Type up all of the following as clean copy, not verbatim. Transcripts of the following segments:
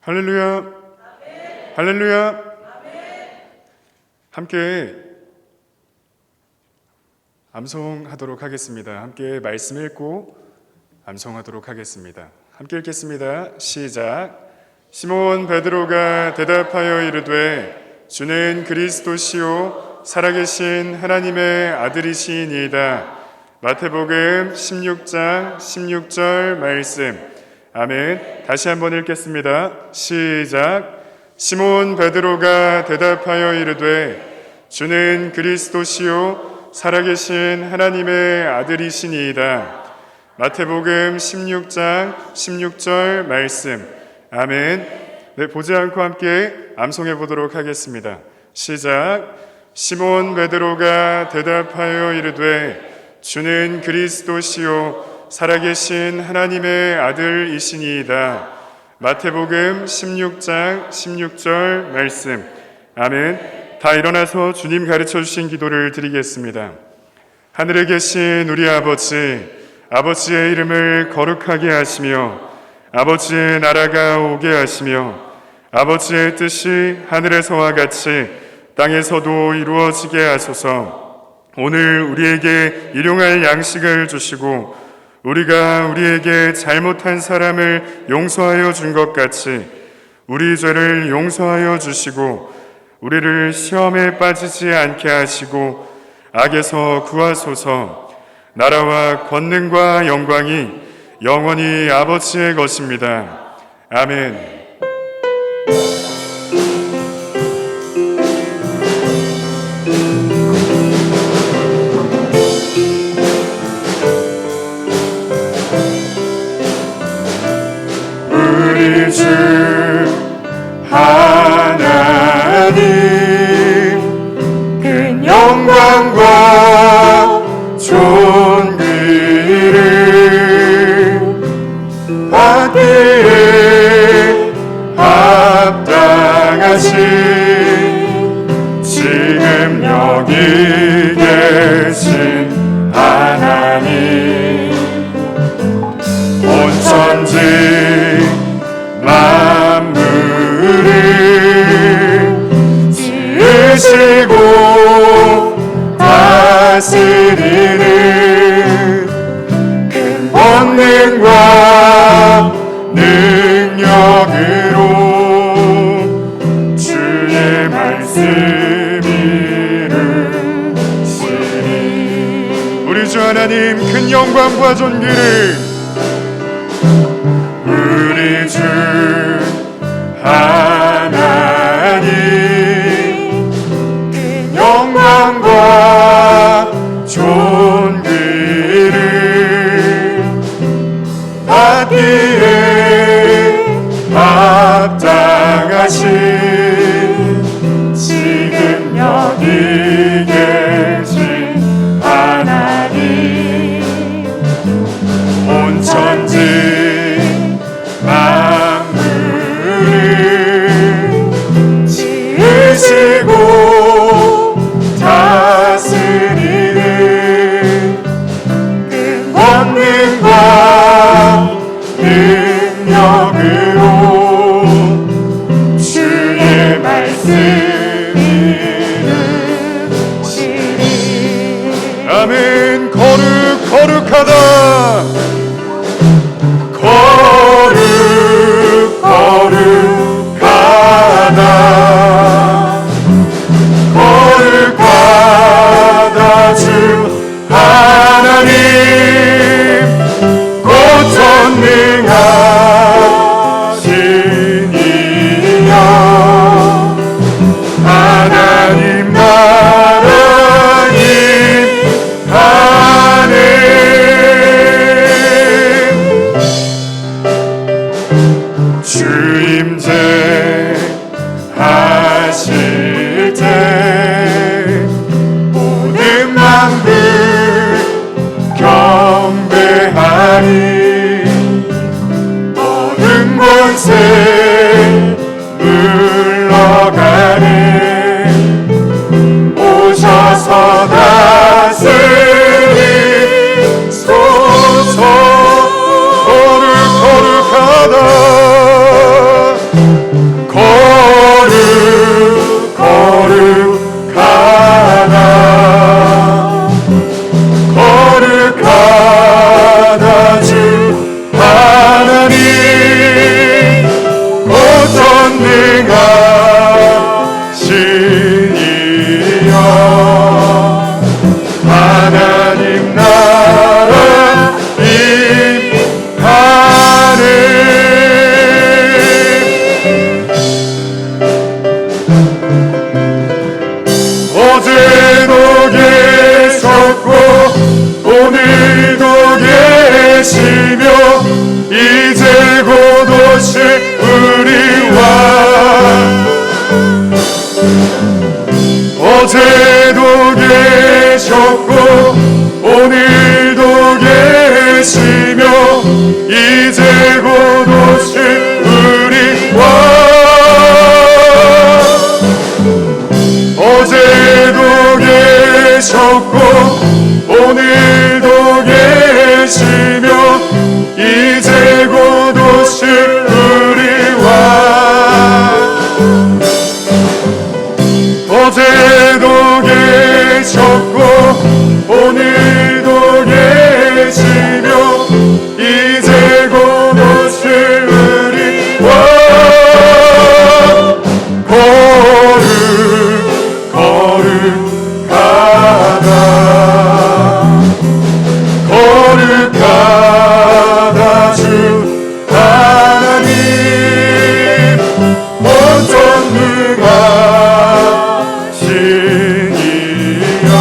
할렐루야. 할렐루야. 함께 암송하도록 하겠습니다. 함께 말씀 읽고 암송하도록 하겠습니다. 함께 읽겠습니다. 시작. 시몬 베드로가 대답하여 이르되 주는 그리스도시요 살아계신 하나님의 아들이시니이다. 마태복음 16장 16절 말씀. 아멘. 다시 한번 읽겠습니다. 시작. 시몬 베드로가 대답하여 이르되 주는 그리스도시요 살아계신 하나님의 아들이시니이다. 마태복음 16장 16절 말씀. 아멘. 네, 보지 않고 함께 암송해 보도록 하겠습니다. 시작. 시몬 베드로가 대답하여 이르되 주는 그리스도시요 살아계신 하나님의 아들이시니이다. 마태복음 16장 16절 말씀. 아멘. 다 일어나서 주님 가르쳐 주신 기도를 드리겠습니다. 하늘에 계신 우리 아버지, 아버지의 이름을 거룩하게 하시며 아버지의 나라가 오게 하시며 아버지의 뜻이 하늘에서와 같이 땅에서도 이루어지게 하소서. 오늘 우리에게 일용할 양식을 주시고 우리가 우리에게 잘못한 사람을 용서하여 준 것 같이 우리 죄를 용서하여 주시고 우리를 시험에 빠지지 않게 하시고 악에서 구하소서. 나라와 권능과 영광이 영원히 아버지의 것입니다. 아멘. 우리 주 하나님 그 영광과 존귀를 받기에 합당하신 지금 여기 계신 하나님 온 천지 만물을 지으시고 다스리는 큰 권능과 능력으로 주의 말씀 이루시니 우리 주 하나님 큰 영광과 존귀를 우리 주 하나님 그 영광과 존귀를 받기에 합당하신 지금 여기 계신 하나님 온 천지 만물을 지으시고 다스리는 그 권능과 능력으로 주의 말씀 이루시니 아멘. 거룩하다 거룩하다 주 하나님 곧 전능하신 이여 하나님 나라임 하네 주임제 하실 때 모든 만물 경배하니 모든 권세 물러가네 오셔서 다스리소서 거룩하다 거룩하다 주 하나님 곧 전능하시니여 하나님 나라 임하네 어제도 계셨고 오늘도 계시며 이제 곧 오실 우리와 어제도 계셨고 오늘도 계시며 이제 곧 오실 우리와 어제도 계셨고 오늘도 계시며 이제 곧 오실 우리와 어제도 계셨고 오늘도 계시며 이제 곧 오실 우리와 거룩하다 주 하나님 온 전능하시니여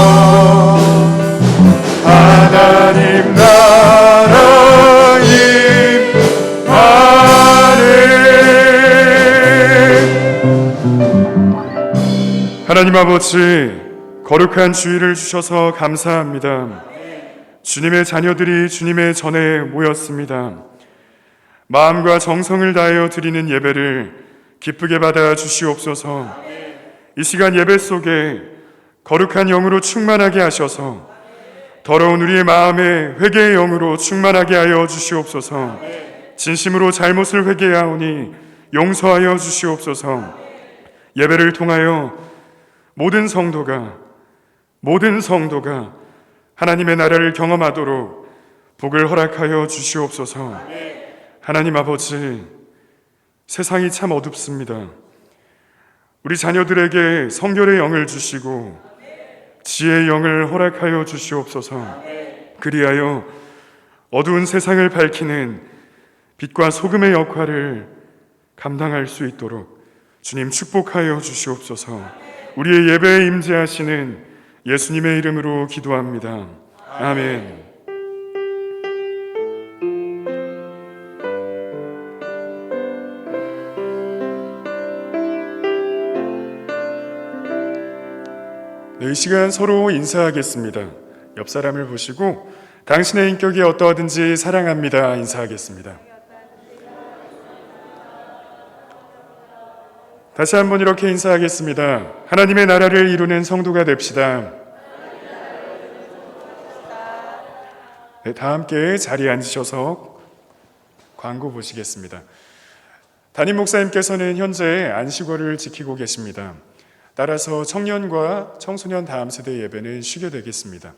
하나님 나라 임하네 하나님 아버지 거룩한 주일을 주셔서 감사합니다. 주님의 자녀들이 주님의 전에 모였습니다. 마음과 정성을 다하여 드리는 예배를 기쁘게 받아 주시옵소서. 이 시간 예배 속에 거룩한 영으로 충만하게 하셔서 더러운 우리의 마음에 회개의 영으로 충만하게 하여 주시옵소서. 진심으로 잘못을 회개하오니 용서하여 주시옵소서. 예배를 통하여 모든 성도가 하나님의 나라를 경험하도록 복을 허락하여 주시옵소서. 하나님 아버지, 세상이 참 어둡습니다. 우리 자녀들에게 성결의 영을 주시고 지혜의 영을 허락하여 주시옵소서. 그리하여 어두운 세상을 밝히는 빛과 소금의 역할을 감당할 수 있도록 주님 축복하여 주시옵소서. 우리의 예배에 임재하시는 예수님의 이름으로 기도합니다. 아멘. 네, 이 시간 서로 인사하겠습니다. 옆 사람을 보시고 당신의 인격이 어떠하든지 사랑합니다. 인사하겠습니다. 다시 한번 이렇게 인사하겠습니다. 하나님의 나라를 이루는 성도가 됩시다. 네, 다 함께 자리에 앉으셔서 광고 보시겠습니다. 담임 목사님께서는 현재 안식월을 지키고 계십니다. 따라서 청년과 청소년 다음 세대 예배는 쉬게 되겠습니다.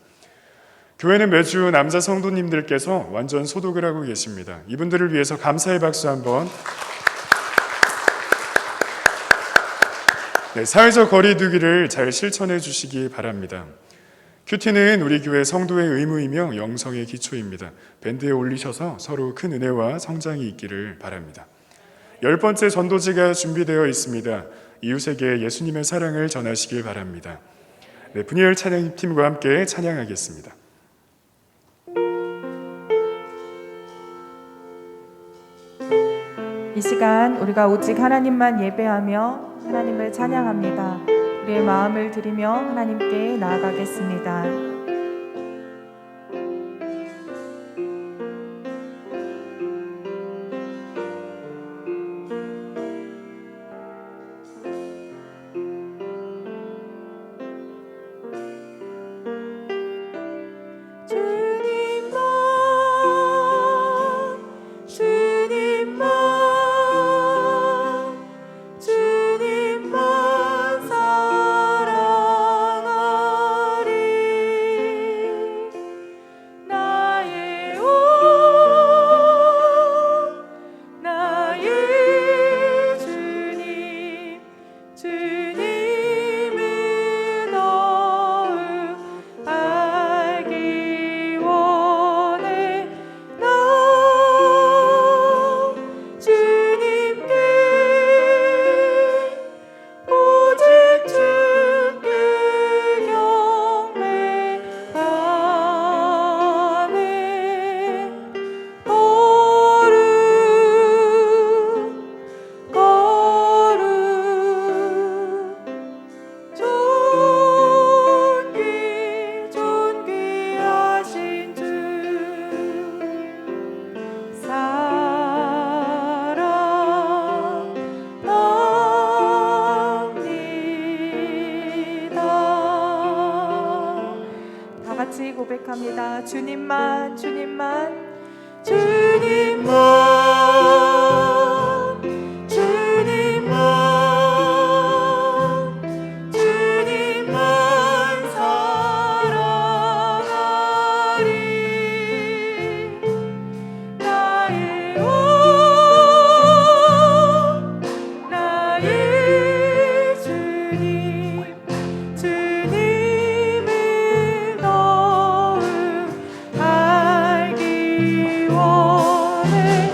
교회는 매주 남자 성도님들께서 완전 소독을 하고 계십니다. 이분들을 위해서 감사의 박수 한번. 네, 사회적 거리 두기를 잘 실천해 주시기 바랍니다. 큐티는 우리 교회 성도의 의무이며 영성의 기초입니다. 밴드에 올리셔서 서로 큰 은혜와 성장이 있기를 바랍니다. 10번째 전도지가 준비되어 있습니다. 이웃에게 예수님의 사랑을 전하시길 바랍니다. 네, 분이엘 찬양팀과 함께 찬양하겠습니다. 이 시간 우리가 오직 하나님만 예배하며 하나님을 찬양합니다. 우리의 마음을 드리며 하나님께 나아가겠습니다. 같이 고백합니다. 주님만, 주님만, 주님만, 주님만, 주님만 사랑하리. 나의 온, 나의 주님, 주님을 너무 알기 원해.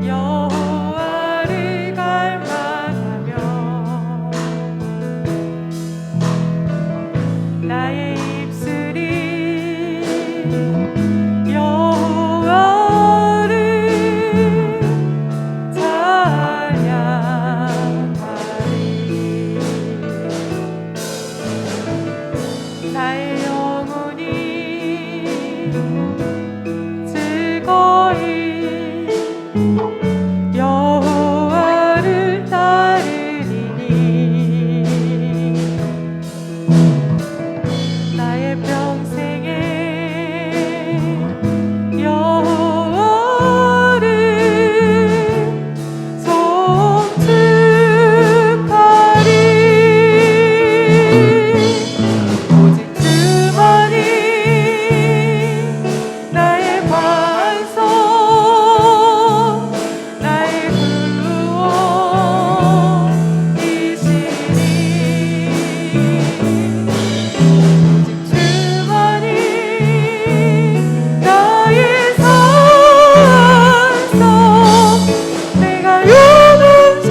여호와를 갈망하며 나의 입술이 여호와를 찬양하리. 나의 영혼이 즐거이 여호와를 따르리니 나의 평생에 여호와를 송축하리. 오직 주만이 나의 반석 나의 구원이시니 오직 주만이 나의 산성 내가 요동치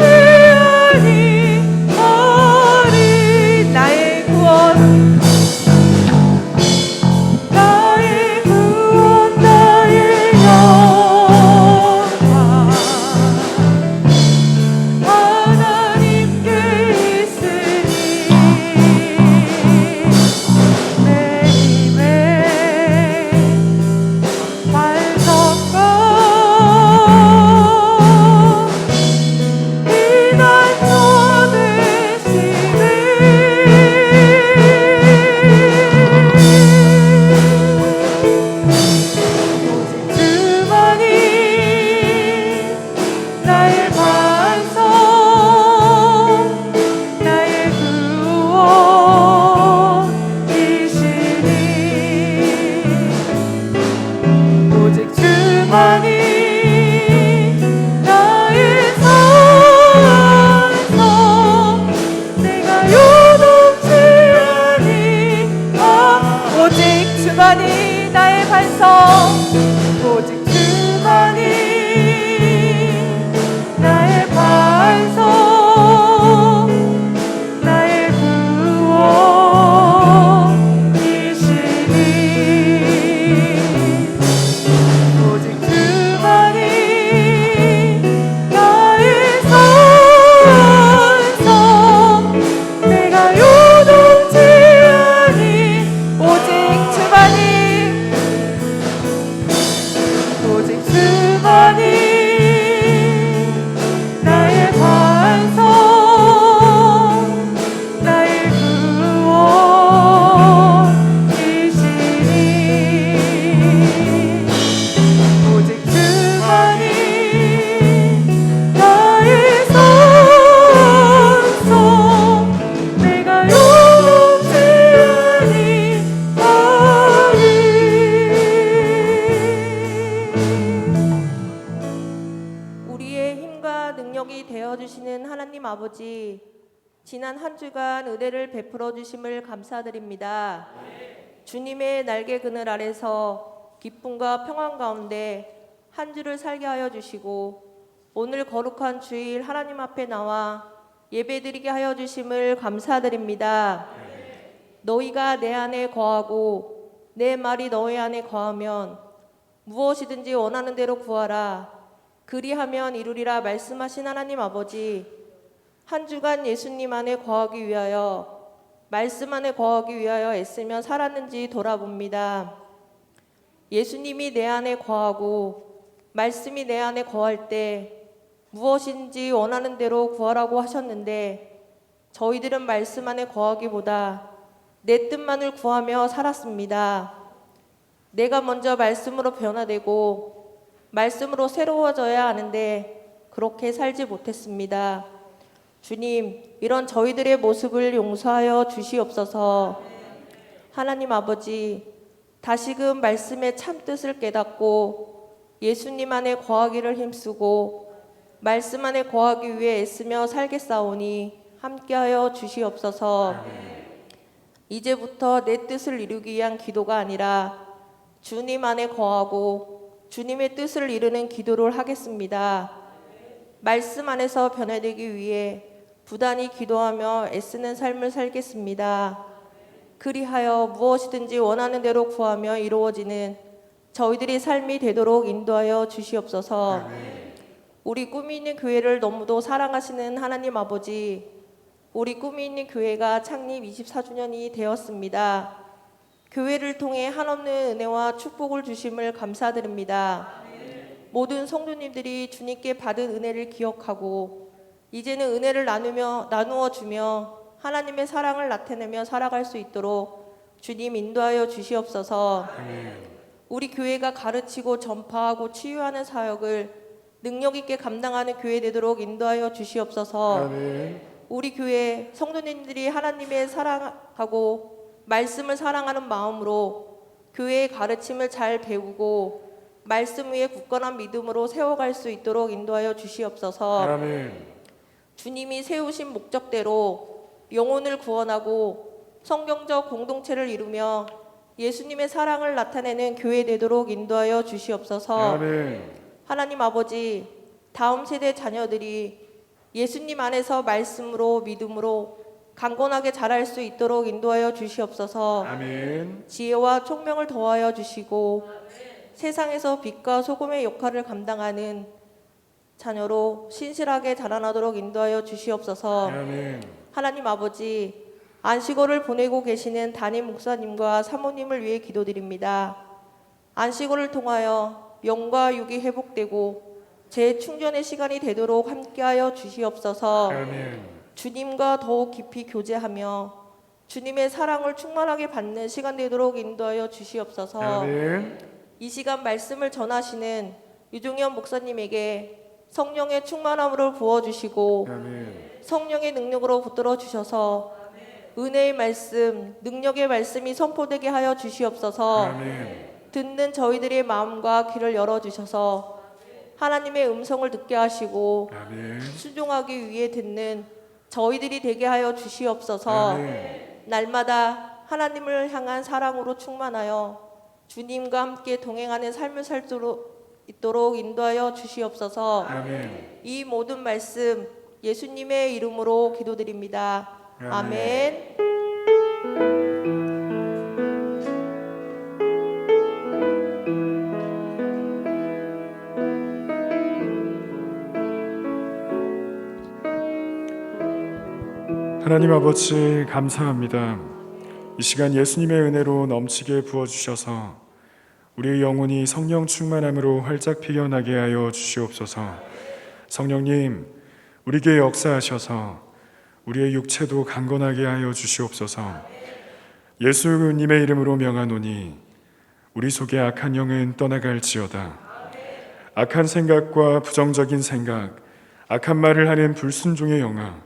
아니하리. 나의 구원 나의 구원 나의 영광 하나님께 있으니 내 힘의 반석과 피난처 되시네. 주만이 나의 반석 나의 구원이시니 오직 주만이 나의 산성 내가 요동치 아니하. 오직 주만이 나의 반석 오직 주만이 나의 반석 나의 구원이시니 오직 주만이 나의 산성 내가 요동치 아니. 오직 주만이 오직 주만이 나의 반석 나의 구원이시니 오직 주만이 나의 산성 내가 요동치 아니하리. 우리의 힘과 능력이 되어주시는 하나님 아버지, 지난 한 주간 은혜를 베풀어 주심을 감사드립니다. 주님의 날개 그늘 아래서 기쁨과 평안 가운데 한 주를 살게 하여 주시고 오늘 거룩한 주일 하나님 앞에 나와 예배드리게 하여 주심을 감사드립니다. 너희가 내 안에 거하고 내 말이 너희 안에 거하면 무엇이든지 원하는 대로 구하라. 그리하면 이루리라 말씀하신 하나님 아버지, 한 주간 예수님 안에 거하기 위하여 말씀 안에 거하기 위하여 애쓰며 살았는지 돌아봅니다. 예수님이 내 안에 거하고 말씀이 내 안에 거할 때 무엇인지 원하는 대로 구하라고 하셨는데 저희들은 말씀 안에 거하기보다 내 뜻만을 구하며 살았습니다. 내가 먼저 말씀으로 변화되고 말씀으로 새로워져야 하는데 그렇게 살지 못했습니다. 주님, 이런 저희들의 모습을 용서하여 주시옵소서. 하나님 아버지, 다시금 말씀의 참뜻을 깨닫고 예수님 안에 거하기를 힘쓰고 말씀 안에 거하기 위해 애쓰며 살겠사오니 함께하여 주시옵소서. 이제부터 내 뜻을 이루기 위한 기도가 아니라 주님 안에 거하고 주님의 뜻을 이루는 기도를 하겠습니다. 말씀 안에서 변화되기 위해 부단히 기도하며 애쓰는 삶을 살겠습니다. 그리하여 무엇이든지 원하는 대로 구하며 이루어지는 저희들의 삶이 되도록 인도하여 주시옵소서. 우리 꿈이 있는 교회를 너무도 사랑하시는 하나님 아버지, 우리 꿈이 있는 교회가 창립 24주년이 되었습니다. 교회를 통해 한없는 은혜와 축복을 주심을 감사드립니다. 모든 성도님들이 주님께 받은 은혜를 기억하고 이제는 은혜를 나누어 주며 하나님의 사랑을 나타내며 살아갈 수 있도록 주님 인도하여 주시옵소서. 우리 교회가 가르치고 전파하고 치유하는 사역을 능력 있게 감당하는 교회 되도록 인도하여 주시옵소서. 우리 교회 성도님들이 하나님의 사랑하고 말씀을 사랑하는 마음으로 교회의 가르침을 잘 배우고 말씀 위에 굳건한 믿음으로 세워갈 수 있도록 인도하여 주시옵소서. 주님이 세우신 목적대로 영혼을 구원하고 성경적 공동체를 이루며 예수님의 사랑을 나타내는 교회 되도록 인도하여 주시옵소서. 하나님 아버지, 다음 세대 자녀들이 예수님 안에서 말씀으로 믿음으로 강건하게 자랄 수 있도록 인도하여 주시옵소서. 지혜와 총명을 더하여 주시고 세상에서 빛과 소금의 역할을 감당하는 자녀로 신실하게 자라나도록 인도하여 주시옵소서. 하나님 아버지, 안식월을 보내고 계시는 담임 목사님과 사모님을 위해 기도드립니다. 안식월을 통하여 영과 육이 회복되고 재충전의 시간이 되도록 함께하여 주시옵소서. 주님과 더욱 깊이 교제하며 주님의 사랑을 충만하게 받는 시간 되도록 인도하여 주시옵소서. 이 시간 말씀을 전하시는 유종현 목사님에게 성령의 충만함으로 부어주시고 성령의 능력으로 붙들어 주셔서 은혜의 말씀, 능력의 말씀이 선포되게 하여 주시옵소서. 듣는 저희들의 마음과 귀를 열어주셔서 하나님의 음성을 듣게 하시고 순종하기 위해 듣는 저희들이 되게 하여 주시옵소서. 날마다 하나님을 향한 사랑으로 충만하여 주님과 함께 동행하는 삶을 살 수 있도록 인도하여 주시옵소서. 이 모든 말씀 예수님의 이름으로 기도드립니다. 아멘. 하나님 아버지 감사합니다. 이 시간 예수님의 은혜로 넘치게 부어주셔서 우리의 영혼이 성령 충만함으로 활짝 피어나게 하여 주시옵소서. 성령님, 우리에게 역사하셔서 우리의 육체도 강건하게 하여 주시옵소서. 예수님의 이름으로 명하노니 우리 속의 악한 영은 떠나갈지어다. 악한 생각과 부정적인 생각, 악한 말을 하는 불순종의 영아,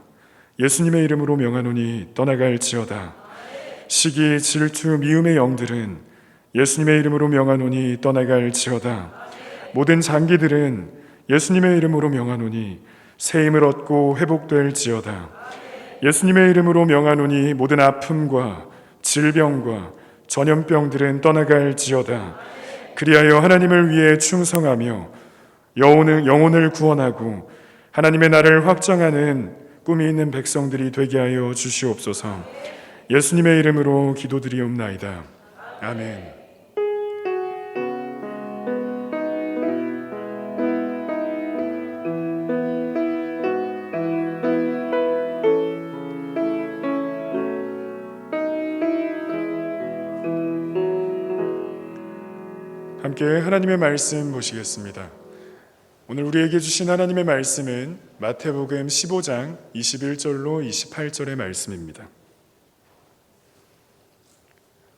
예수님의 이름으로 명하노니 떠나갈지어다. 시기, 질투, 미움의 영들은 예수님의 이름으로 명하노니 떠나갈지어다. 모든 장기들은 예수님의 이름으로 명하노니 새 힘을 얻고 회복될지어다. 예수님의 이름으로 명하노니 모든 아픔과 질병과 전염병들은 떠나갈지어다. 그리하여 하나님을 위해 충성하며 영혼을 구원하고 하나님의 나라를 확장하는 꿈이 있는 백성들이 되게 하여 주시옵소서. 예수님의 이름으로 기도드리옵나이다. 아멘. 함께 하나님의 말씀 보시겠습니다. 오늘 우리에게 주신 하나님의 말씀은 마태복음 15장 21절로 28절의 말씀입니다.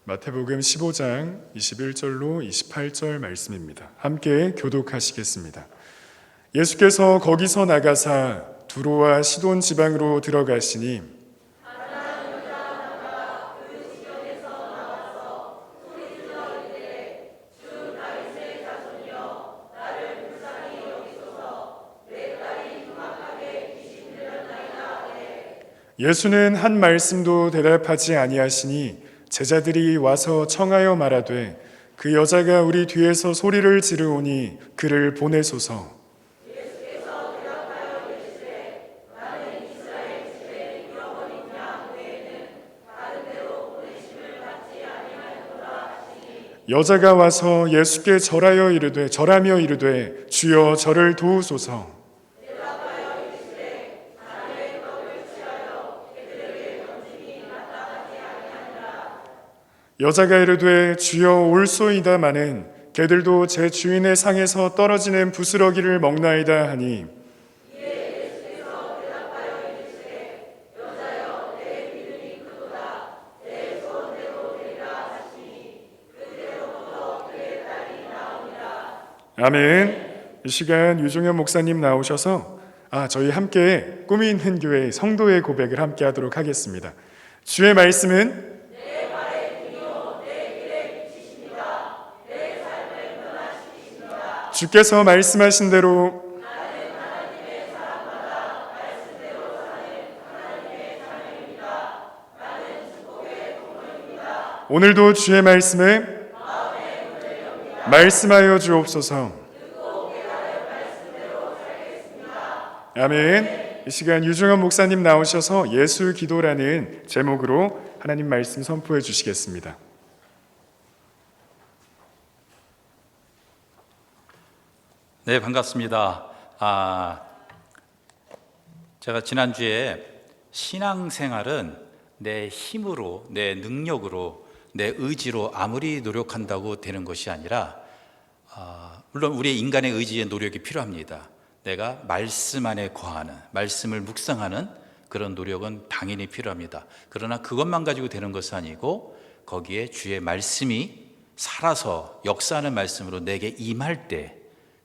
마태복음 15장 21절로 28절 말씀입니다. 함께 교독하시겠습니다. 예수께서 거기서 나가사 두로와 시돈 지방으로 들어가시니 예수는 한 말씀도 대답하지 아니하시니 제자들이 와서 청하여 말하되 그 여자가 우리 뒤에서 소리를 지르오니 그를 보내소서. 여자가 와서 예수께 절하며 이르되 주여 저를 도우소서. 여자가 이르되 주여 올소이다마는 개들도 제 주인의 상에서 떨어지는 부스러기를 먹나이다 하니 아멘. 이 시간 유종현 목사님 나오셔서 저희 함께 꿈이 있는 교회 성도의 고백을 함께 하도록 하겠습니다. 주의 말씀은 주께서 말씀하신 대로 오늘도 주의 말씀에 말씀하여 주옵소서. 아멘. 이 시간 유종현 목사님 나오셔서 예수 기도라는 제목으로 하나님 말씀 선포해 주시겠습니다. 네, 반갑습니다. 제가 지난주에 신앙생활은 내 힘으로, 내 능력으로, 내 의지로 아무리 노력한다고 되는 것이 아니라 물론 우리 인간의 의지에 노력이 필요합니다. 내가 말씀 안에 거하는, 말씀을 묵상하는 그런 노력은 당연히 필요합니다. 그러나 그것만 가지고 되는 것은 아니고 거기에 주의 말씀이 살아서 역사하는 말씀으로 내게 임할 때,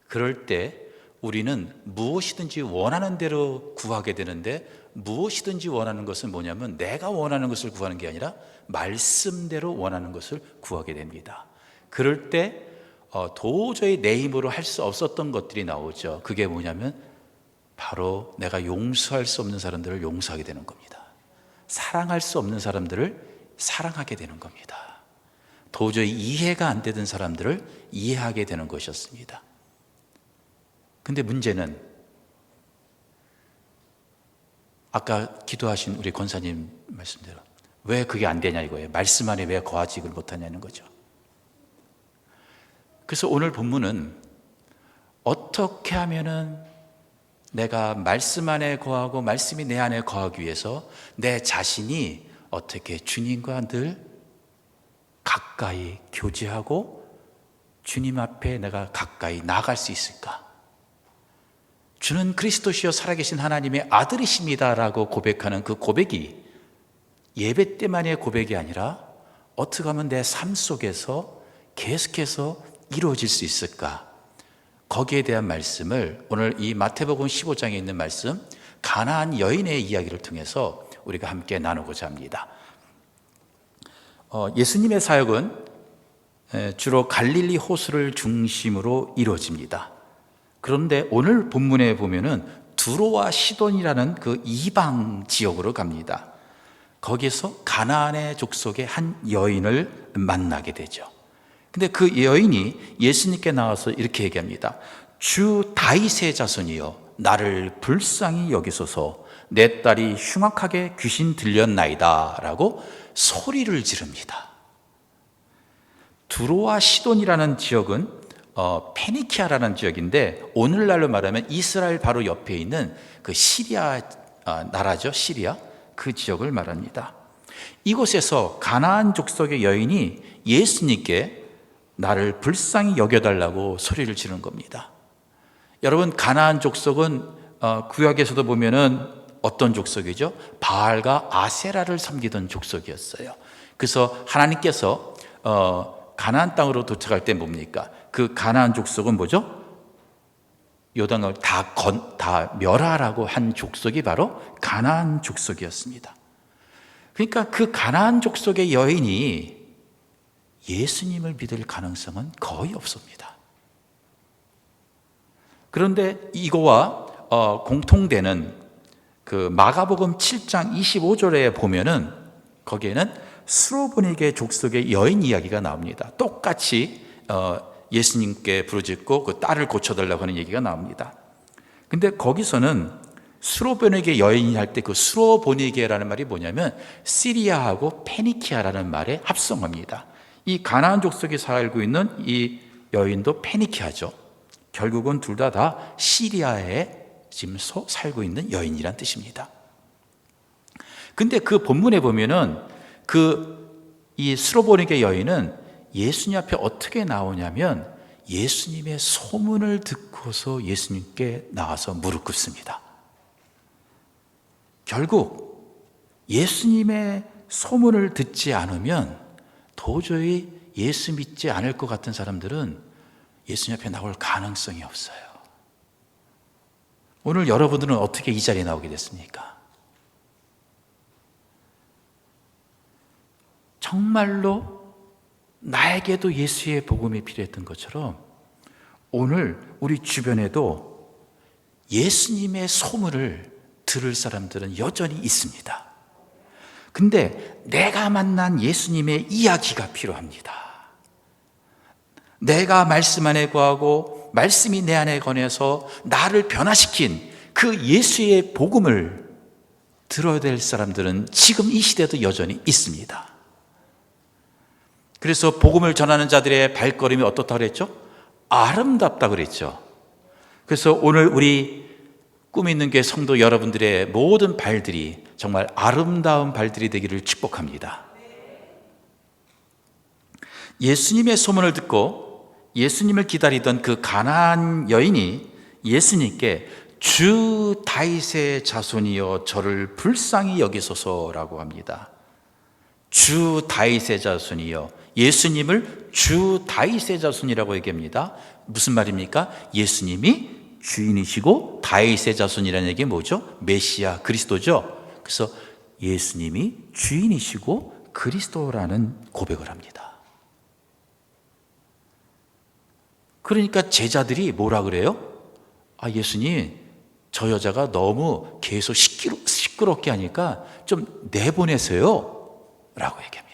그럴 때 우리는 무엇이든지 원하는 대로 구하게 되는데, 무엇이든지 원하는 것은 뭐냐면 내가 원하는 것을 구하는 게 아니라 말씀대로 원하는 것을 구하게 됩니다. 그럴 때 도저히 내 힘으로 할 수 없었던 것들이 나오죠. 그게 뭐냐면 바로 내가 용서할 수 없는 사람들을 용서하게 되는 겁니다. 사랑할 수 없는 사람들을 사랑하게 되는 겁니다. 도저히 이해가 안 되던 사람들을 이해하게 되는 것이었습니다. 근데 문제는 아까 기도하신 우리 권사님 말씀대로 왜 그게 안 되냐 이거예요. 말씀 안에 왜 거하지를 못하냐는 거죠. 그래서 오늘 본문은 어떻게 하면은 내가 말씀 안에 거하고 말씀이 내 안에 거하기 위해서 내 자신이 어떻게 주님과 늘 가까이 교제하고 주님 앞에 내가 가까이 나아갈 수 있을까? 주는 그리스도시요 살아계신 하나님의 아들이십니다라고 고백하는 그 고백이 예배 때만의 고백이 아니라 어떻게 하면 내 삶 속에서 계속해서 이루어질 수 있을까? 거기에 대한 말씀을 오늘 이 마태복음 15장에 있는 말씀 가나안 여인의 이야기를 통해서 우리가 함께 나누고자 합니다. 예수님의 사역은 주로 갈릴리 호수를 중심으로 이루어집니다. 그런데 오늘 본문에 보면은 두로와 시돈이라는 그 이방 지역으로 갑니다. 거기에서 가나안의 족속의 한 여인을 만나게 되죠. 근데 그 여인이 예수님께 나와서 이렇게 얘기합니다. 주 다윗의 자손이여 나를 불쌍히 여기소서, 내 딸이 흉악하게 귀신 들렸나이다 라고 소리를 지릅니다. 두로와 시돈이라는 지역은 페니키아라는 지역인데 오늘날로 말하면 이스라엘 바로 옆에 있는 그 시리아 나라죠. 시리아 그 지역을 말합니다. 이곳에서 가나안 족속의 여인이 예수님께 나를 불쌍히 여겨달라고 소리를 지르는 겁니다. 여러분, 가나안 족속은 구약에서도 보면은 어떤 족속이죠? 바알과 아세라를 섬기던 족속이었어요. 그래서 하나님께서 가나안 땅으로 도착할 때 뭡니까? 그 가나안 족속은 뭐죠? 요단강을 다 멸하라고 한 족속이 바로 가나안 족속이었습니다. 그러니까 그 가나안 족속의 여인이 예수님을 믿을 가능성은 거의 없습니다. 그런데 이거와 공통되는 그 마가복음 7장 25절에 보면은 거기에는 스로보니게 족속의 여인 이야기가 나옵니다. 똑같이 예수님께 부르짖고 그 딸을 고쳐달라고 하는 얘기가 나옵니다. 근데 거기서는 수로보니게 여인이 할 때 그 수로보니게라는 말이 뭐냐면 시리아하고 페니키아라는 말에 합성합니다. 이 가나안 족속에 살고 있는 이 여인도 페니키아죠. 결국은 둘 다 시리아에 지금 살고 있는 여인이란 뜻입니다. 근데 그 본문에 보면은 이 수로보니게 여인은 예수님 앞에 어떻게 나오냐면 예수님의 소문을 듣고서 예수님께 나와서 무릎 꿇습니다. 결국 예수님의 소문을 듣지 않으면 도저히 예수 믿지 않을 것 같은 사람들은 예수님 앞에 나올 가능성이 없어요. 오늘 여러분들은 어떻게 이 자리에 나오게 됐습니까? 정말로 나에게도 예수의 복음이 필요했던 것처럼 오늘 우리 주변에도 예수님의 소문을 들을 사람들은 여전히 있습니다. 근데 내가 만난 예수님의 이야기가 필요합니다. 내가 말씀 안에 거하고 말씀이 내 안에 거해서 나를 변화시킨 그 예수의 복음을 들어야 될 사람들은 지금 이 시대도 여전히 있습니다. 그래서 복음을 전하는 자들의 발걸음이 어떻다 그랬죠? 아름답다 그랬죠. 그래서 오늘 우리 꿈 있는 교회 성도 여러분들의 모든 발들이 정말 아름다운 발들이 되기를 축복합니다. 예수님의 소문을 듣고 예수님을 기다리던 그 가나안 여인이 예수님께 주 다윗의 자손이여 저를 불쌍히 여기소서라고 합니다. 주 다윗의 자손이여, 예수님을 주 다윗의 자손이라고 얘기합니다. 무슨 말입니까? 예수님이 주인이시고 다윗의 자손이라는 얘기 뭐죠? 메시아 그리스도죠. 그래서 예수님이 주인이시고 그리스도라는 고백을 합니다. 그러니까 제자들이 뭐라 그래요? 예수님, 저 여자가 너무 계속 시끄럽게 하니까 좀 내보내세요 라고 얘기합니다.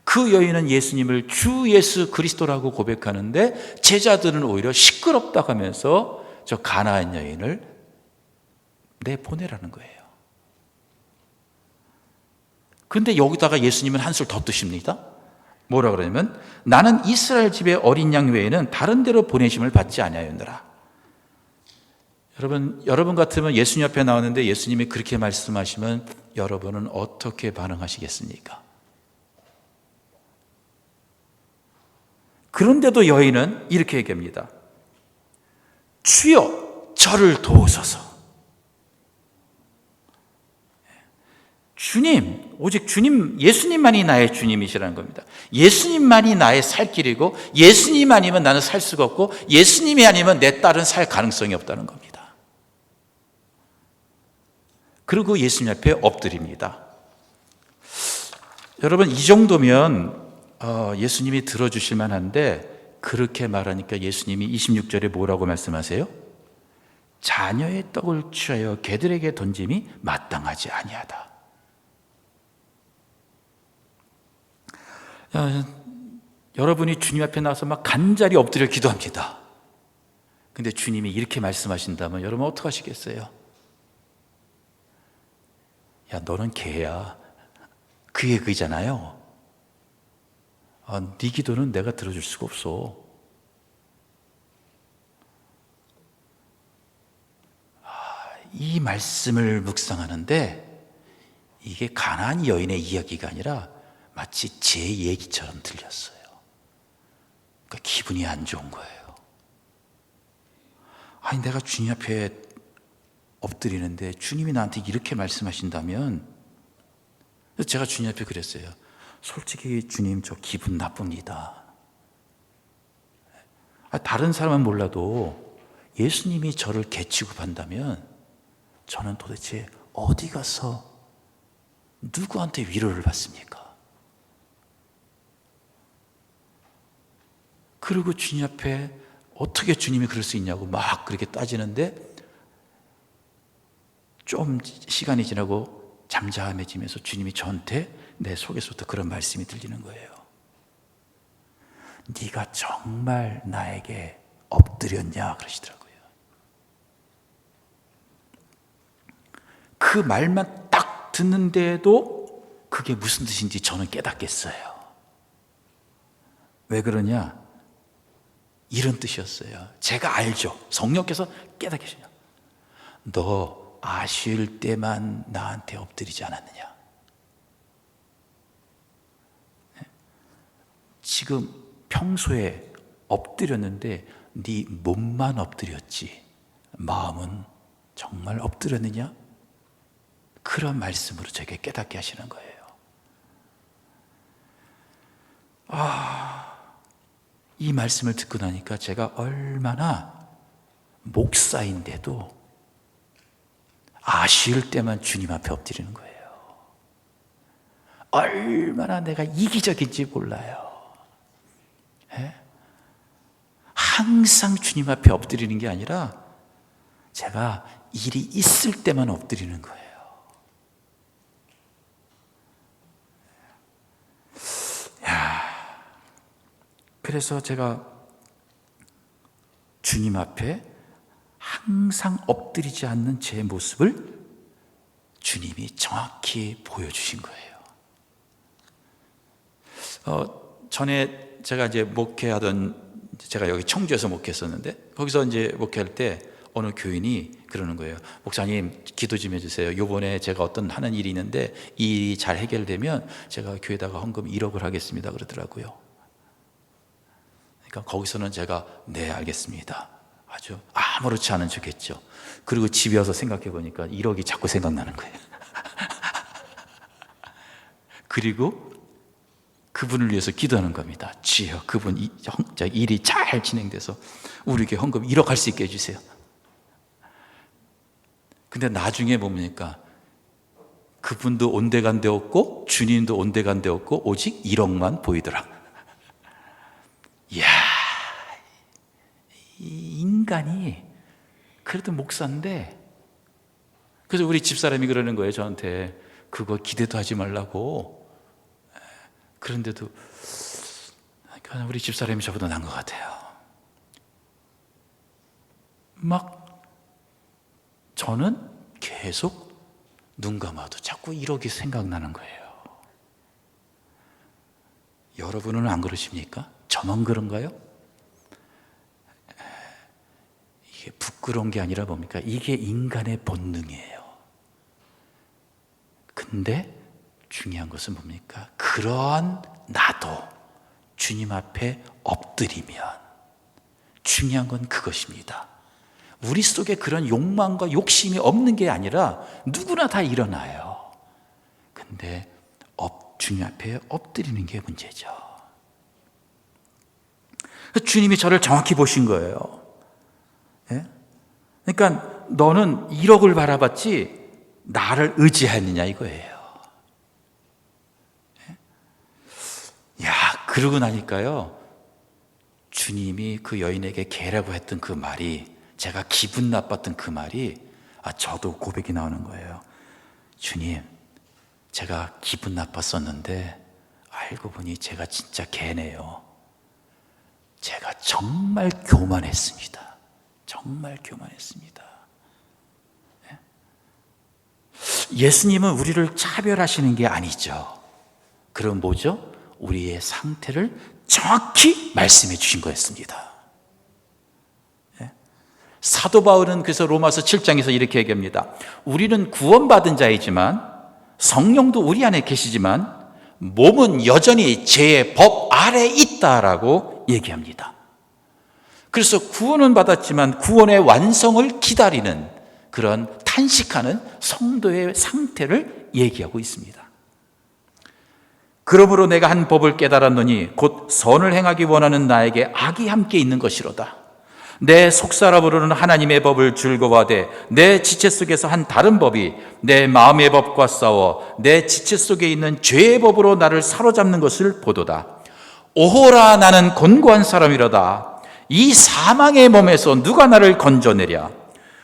그 여인은 예수님을 주 예수 그리스도라고 고백하는데 제자들은 오히려 시끄럽다고 하면서 저 가나안 여인을 내보내라는 거예요. 근데 여기다가 예수님은 한술 더 뜨십니다. 뭐라 그러냐면 나는 이스라엘 집의 어린 양 외에는 다른 데로 보내심을 받지 아니하였노라. 여러분 같으면 예수님 앞에 나왔는데 예수님이 그렇게 말씀하시면 여러분은 어떻게 반응하시겠습니까? 그런데도 여인은 이렇게 얘기합니다. 주여 저를 도우소서. 주님, 오직 주님, 예수님만이 나의 주님이시라는 겁니다. 예수님만이 나의 살 길이고 예수님 아니면 나는 살 수가 없고 예수님이 아니면 내 딸은 살 가능성이 없다는 겁니다. 그리고 예수님 앞에 엎드립니다. 여러분, 이 정도면 예수님이 들어주실 만한데 그렇게 말하니까 예수님이 26절에 뭐라고 말씀하세요? 자녀의 떡을 취하여 개들에게 던짐이 마땅하지 아니하다. 여러분이 주님 앞에 나와서 막 간절히 엎드려 기도합니다. 근데 주님이 이렇게 말씀하신다면 여러분 어떡하시겠어요? 야, 너는 개야. 그게 그잖아요. 네 기도는 내가 들어줄 수가 없어. 이 말씀을 묵상하는데 이게 가나안 여인의 이야기가 아니라 마치 제 얘기처럼 들렸어요. 그러니까 기분이 안 좋은 거예요. 내가 주님 앞에 엎드리는데 주님이 나한테 이렇게 말씀하신다면, 제가 주님 앞에 그랬어요. 솔직히 주님, 저 기분 나쁩니다. 다른 사람은 몰라도 예수님이 저를 개 취급한다면 저는 도대체 어디 가서 누구한테 위로를 받습니까? 그리고 주님 앞에 어떻게 주님이 그럴 수 있냐고 막 그렇게 따지는데 좀 시간이 지나고 잠잠해지면서 주님이 저한테 내 속에서부터 그런 말씀이 들리는 거예요. 네가 정말 나에게 엎드렸냐 그러시더라고요. 그 말만 딱 듣는데도 그게 무슨 뜻인지 저는 깨닫겠어요. 왜 그러냐? 이런 뜻이었어요. 제가 알죠. 성령께서 깨닫게 하시냐. 너 아쉬울 때만 나한테 엎드리지 않았느냐? 지금 평소에 엎드렸는데 네 몸만 엎드렸지 마음은 정말 엎드렸느냐? 그런 말씀으로 저에게 깨닫게 하시는 거예요. 이 말씀을 듣고 나니까 제가 얼마나 목사인데도 아쉬울 때만 주님 앞에 엎드리는 거예요. 얼마나 내가 이기적인지 몰라요. 예? 항상 주님 앞에 엎드리는 게 아니라 제가 일이 있을 때만 엎드리는 거예요. 그래서 제가 주님 앞에 항상 엎드리지 않는 제 모습을 주님이 정확히 보여주신 거예요. 전에 제가 이제 제가 여기 청주에서 목회했었는데 거기서 이제 목회할 때 어느 교인이 그러는 거예요. 목사님 기도 좀 해주세요. 요번에 제가 어떤 하는 일이 있는데 이 일이 잘 해결되면 제가 교회에다가 헌금 1억을 하겠습니다 그러더라고요. 그러니까 거기서는 제가 네 알겠습니다. 아주 아무렇지 않은 척했죠. 그리고 집에 와서 생각해 보니까 1억이 자꾸 생각나는 거예요. 그리고 그분을 위해서 기도하는 겁니다. 주여 그분 일이 잘 진행돼서 우리에게 헌금 1억 할 수 있게 해주세요. 근데 나중에 보니까 그분도 온데간데 없고 주님도 온데간데 없고 오직 1억만 보이더라. 이야, 이 인간이 그래도 목사인데, 그래서 우리 집사람이 그러는 거예요 저한테. 그거 기대도 하지 말라고. 그런데도 우리 집사람이 저보다 나은 것 같아요. 막 저는 계속 눈 감아도 자꾸 1억이 생각나는 거예요. 여러분은 안 그러십니까? 저만 그런가요? 이게 부끄러운 게 아니라 뭡니까? 이게 인간의 본능이에요. 근데 중요한 것은 뭡니까? 그러한 나도 주님 앞에 엎드리면 중요한 건 그것입니다. 우리 속에 그런 욕망과 욕심이 없는 게 아니라 누구나 다 일어나요. 근데 주님 앞에 엎드리는 게 문제죠. 주님이 저를 정확히 보신 거예요. 예? 그러니까 너는 1억을 바라봤지 나를 의지했느냐 이거예요. 예? 야, 그러고 나니까요 주님이 그 여인에게 개라고 했던 그 말이, 제가 기분 나빴던 그 말이 저도 고백이 나오는 거예요. 주님, 제가 기분 나빴었는데 알고 보니 제가 진짜 개네요. 제가 정말 교만했습니다. 정말 교만했습니다. 예수님은 우리를 차별하시는 게 아니죠. 그럼 뭐죠? 우리의 상태를 정확히 말씀해 주신 거였습니다. 사도 바울은 그래서 로마서 7장에서 이렇게 얘기합니다. 우리는 구원받은 자이지만 성령도 우리 안에 계시지만 몸은 여전히 죄의 법 아래 있다라고 얘기합니다. 그래서 구원은 받았지만 구원의 완성을 기다리는 그런 탄식하는 성도의 상태를 얘기하고 있습니다. 그러므로 내가 한 법을 깨달았노니 곧 선을 행하기 원하는 나에게 악이 함께 있는 것이로다. 내 속사람으로는 하나님의 법을 즐거워하되 내 지체 속에서 한 다른 법이 내 마음의 법과 싸워 내 지체 속에 있는 죄의 법으로 나를 사로잡는 것을 보도다. 오호라, 나는 곤고한 사람이로다. 이 사망의 몸에서 누가 나를 건져내랴.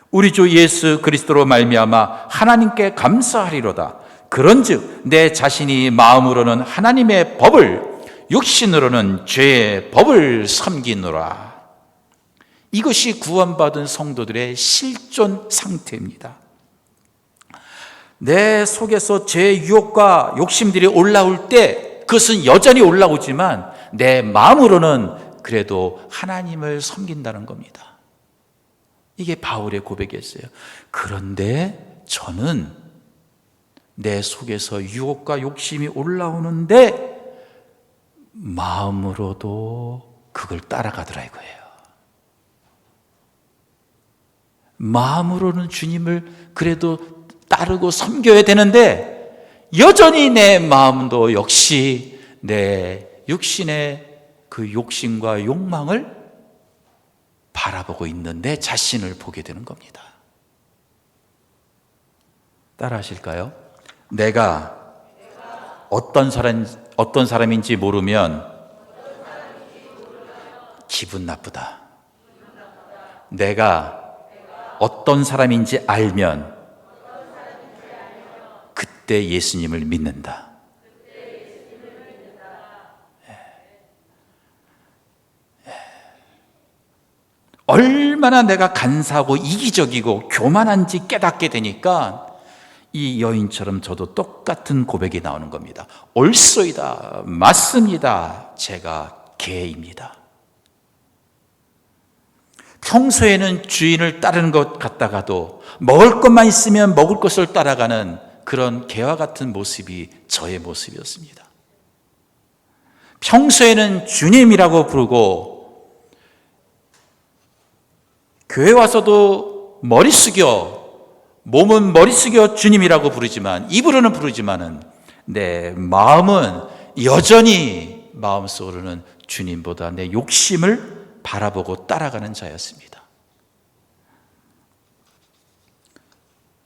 우리 주 예수 그리스도로 말미암아 하나님께 감사하리로다. 그런즉 내 자신이 마음으로는 하나님의 법을 육신으로는 죄의 법을 섬기노라. 이것이 구원받은 성도들의 실존 상태입니다. 내 속에서 죄의 유혹과 욕심들이 올라올 때 그것은 여전히 올라오지만 내 마음으로는 그래도 하나님을 섬긴다는 겁니다. 이게 바울의 고백이었어요. 그런데 저는 내 속에서 유혹과 욕심이 올라오는데 마음으로도 그걸 따라가더라 이거예요. 마음으로는 주님을 그래도 따르고 섬겨야 되는데 여전히 내 마음도 역시 내 육신의 그 욕심과 욕망을 바라보고 있는 내 자신을 보게 되는 겁니다. 따라 하실까요? 내가 어떤 사람인지 모르면 기분 나쁘다. 내가 어떤 사람인지 알면 그때 예수님을 믿는다. 얼마나 내가 간사하고 이기적이고 교만한지 깨닫게 되니까 이 여인처럼 저도 똑같은 고백이 나오는 겁니다. 옳소이다. 맞습니다. 제가 개입니다. 평소에는 주인을 따르는 것 같다가도 먹을 것만 있으면 먹을 것을 따라가는 그런 개와 같은 모습이 저의 모습이었습니다. 평소에는 주님이라고 부르고 교회 와서도 머리 숙여 몸은 머리 숙여 주님이라고 부르지만 입으로는 부르지만은 내 마음은 여전히 마음속으로는 주님보다 내 욕심을 바라보고 따라가는 자였습니다.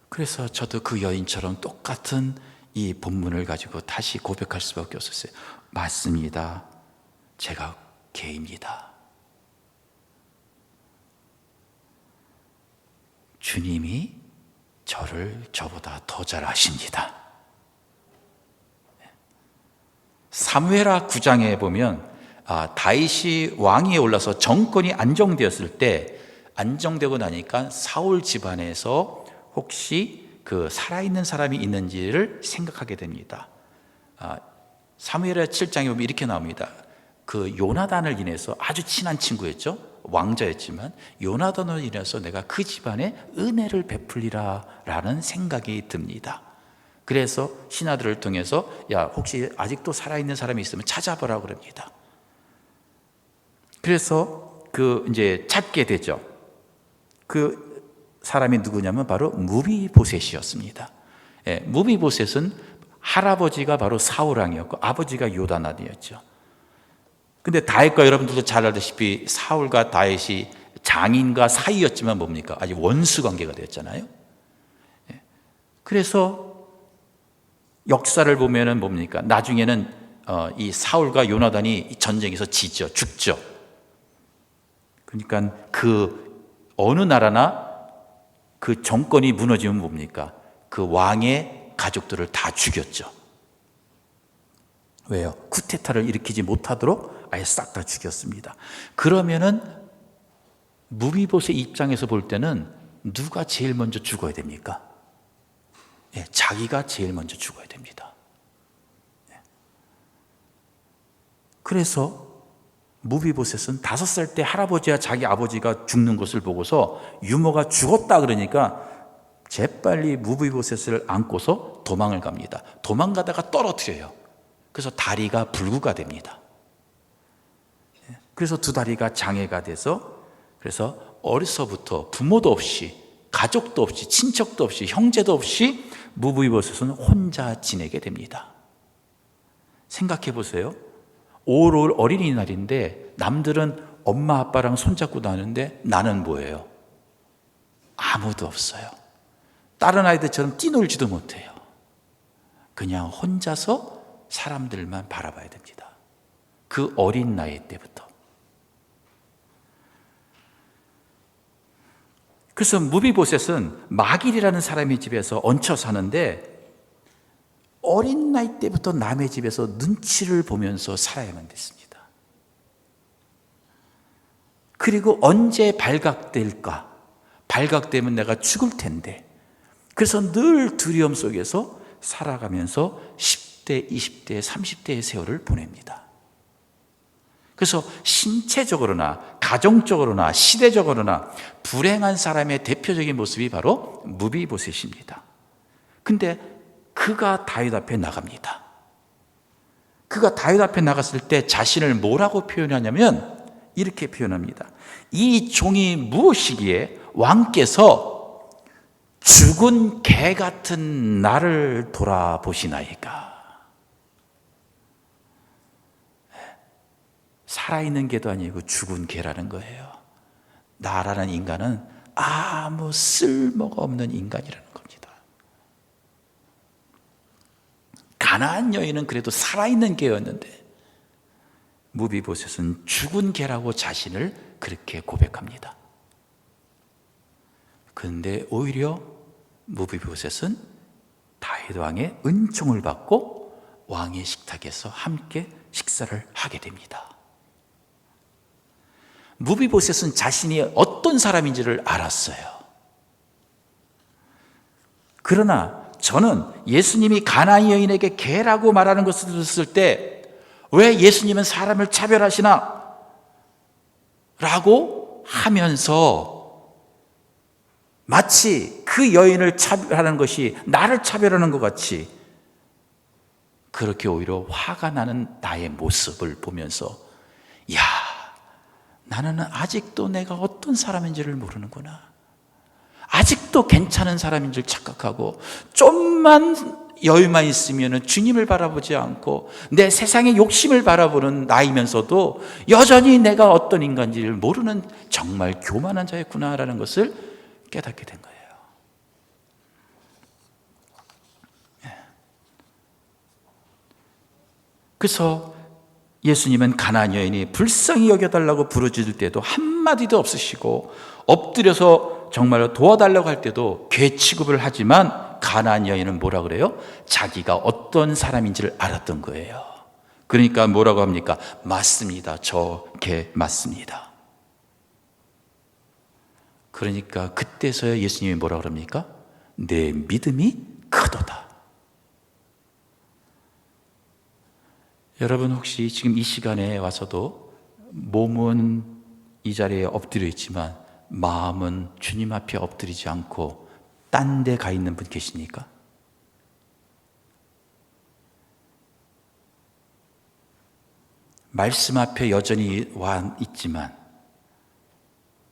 그래서 저도 그 여인처럼 똑같은 이 본문을 가지고 다시 고백할 수밖에 없었어요. 맞습니다. 제가 개입니다. 주님이 저를 저보다 더 잘 아십니다. 사무엘하 9장에 보면 다윗이 왕위에 올라서 정권이 안정되었을 때 안정되고 나니까 사울 집안에서 혹시 그 살아있는 사람이 있는지를 생각하게 됩니다. 사무엘하 7장에 보면 이렇게 나옵니다. 그 요나단을 인해서 아주 친한 친구였죠. 왕자였지만 요나단을 인해서 내가 그 집안에 은혜를 베풀리라 라는 생각이 듭니다. 그래서 신하들을 통해서 야 혹시 아직도 살아있는 사람이 있으면 찾아보라고 그럽니다. 그래서 이제 찾게 되죠. 그 사람이 누구냐면 바로 무비보셋이었습니다. 예, 무비보셋은 할아버지가 바로 사울왕이었고 아버지가 요나단이었죠. 근데 다윗과 여러분들도 잘 알다시피 사울과 다윗이 장인과 사이였지만 뭡니까? 아직 원수 관계가 되었잖아요. 예. 그래서 역사를 보면은 뭡니까? 나중에는 이 사울과 요나단이 전쟁에서 지죠, 죽죠. 그러니까 그 어느 나라나 그 정권이 무너지면 뭡니까? 그 왕의 가족들을 다 죽였죠. 왜요? 쿠데타를 일으키지 못하도록 아예 싹 다 죽였습니다. 그러면은 무비보셋 입장에서 볼 때는 누가 제일 먼저 죽어야 됩니까? 예, 자기가 제일 먼저 죽어야 됩니다. 예. 그래서 무비보셋은 5살 때 할아버지와 자기 아버지가 죽는 것을 보고서 유모가 죽었다 그러니까 재빨리 무비보셋을 안고서 도망을 갑니다. 도망가다가 떨어뜨려요. 그래서 다리가 불구가 됩니다. 그래서 두 다리가 장애가 돼서 그래서 어려서부터 부모도 없이 가족도 없이 친척도 없이 형제도 없이 무비보셋은 혼자 지내게 됩니다. 생각해 보세요. 5월 어린이날인데 남들은 엄마 아빠랑 손잡고 다니는데 나는 뭐예요? 아무도 없어요. 다른 아이들처럼 뛰놀지도 못해요. 그냥 혼자서 사람들만 바라봐야 됩니다. 그 어린 나이 때부터. 그래서 무비보셋은 마길이라는 사람의 집에서 얹혀 사는데 어린 나이 때부터 남의 집에서 눈치를 보면서 살아야만 됐습니다. 그리고 언제 발각될까? 발각되면 내가 죽을 텐데. 그래서 늘 두려움 속에서 살아가면서 10대, 20대, 30대의 세월을 보냅니다. 그래서 신체적으로나 가정적으로나 시대적으로나 불행한 사람의 대표적인 모습이 바로 무비보셋입니다. 근데 그가 다윗 앞에 나갑니다. 그가 다윗 앞에 나갔을 때 자신을 뭐라고 표현하냐면 이렇게 표현합니다. 이 종이 무엇이기에 왕께서 죽은 개 같은 나를 돌아보시나이까. 살아있는 개도 아니고 죽은 개라는 거예요. 나라는 인간은 아무 쓸모가 없는 인간이라는 겁니다. 가나안 여인은 그래도 살아있는 개였는데 무비보셋은 죽은 개라고 자신을 그렇게 고백합니다. 그런데 오히려 무비보셋은 다윗 왕의 은총을 받고 왕의 식탁에서 함께 식사를 하게 됩니다. 무비보셋은 자신이 어떤 사람인지를 알았어요. 그러나 저는 예수님이 가나안 여인에게 개라고 말하는 것을 들었을 때 왜 예수님은 사람을 차별하시나? 라고 하면서 마치 그 여인을 차별하는 것이 나를 차별하는 것 같이 그렇게 오히려 화가 나는 나의 모습을 보면서 야, 나는 아직도 내가 어떤 사람인지를 모르는구나. 아직도 괜찮은 사람인 줄 착각하고 좀만 여유만 있으면 주님을 바라보지 않고 내 세상의 욕심을 바라보는 나이면서도 여전히 내가 어떤 인간인지를 모르는 정말 교만한 자였구나라는 것을 깨닫게 된 거예요. 그래서 예수님은 가나안 여인이 불쌍히 여겨달라고 부르짖을 때도 한마디도 없으시고 엎드려서 정말로 도와달라고 할 때도 괴 취급을 하지만 가나안 여인은 뭐라 그래요? 자기가 어떤 사람인지를 알았던 거예요. 그러니까 뭐라고 합니까? 맞습니다. 저 개 맞습니다. 그러니까 그때서야 예수님이 뭐라 그럽니까? 내 믿음이 크도다. 여러분 혹시 지금 이 시간에 와서도 몸은 이 자리에 엎드려 있지만 마음은 주님 앞에 엎드리지 않고 딴 데 가 있는 분 계십니까? 말씀 앞에 여전히 와 있지만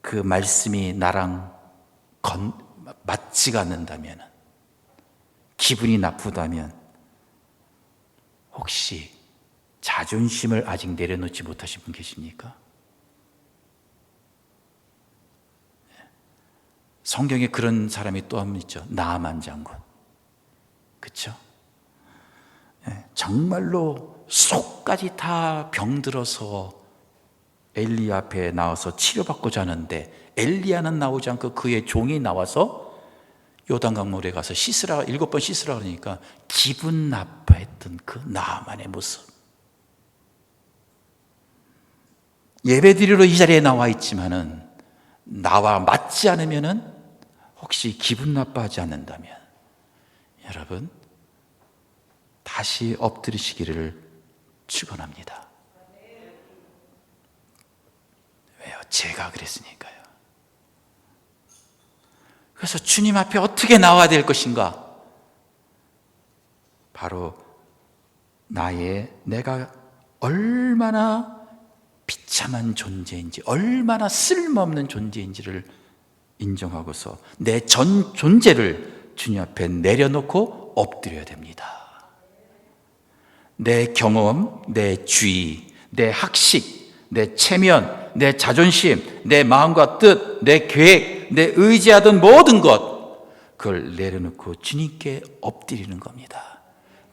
그 말씀이 나랑 맞지가 않는다면, 기분이 나쁘다면 혹시 자존심을 아직 내려놓지 못하신 분 계십니까? 성경에 그런 사람이 또 한 분 있죠. 나아만 장군. 그렇죠? 정말로 속까지 다 병들어서 엘리야 앞에 나와서 치료받고자 하는데 엘리야는 나오지 않고 그의 종이 나와서 요단강물에 가서 7번 씻으라 그러니까 기분 나빠했던 그 나아만의 모습. 예배드리러 이 자리에 나와 있지만은 나와 맞지 않으면은 혹시 기분 나빠하지 않는다면 여러분 다시 엎드리시기를 축원합니다. 왜요? 제가 그랬으니까요. 그래서 주님 앞에 어떻게 나와야 될 것인가? 바로 내가 얼마나 비참한 존재인지, 얼마나 쓸모없는 존재인지를 인정하고서 내 전 존재를 주님 앞에 내려놓고 엎드려야 됩니다. 내 경험, 내 주의, 내 학식, 내 체면, 내 자존심, 내 마음과 뜻, 내 계획, 내 의지하던 모든 것, 그걸 내려놓고 주님께 엎드리는 겁니다.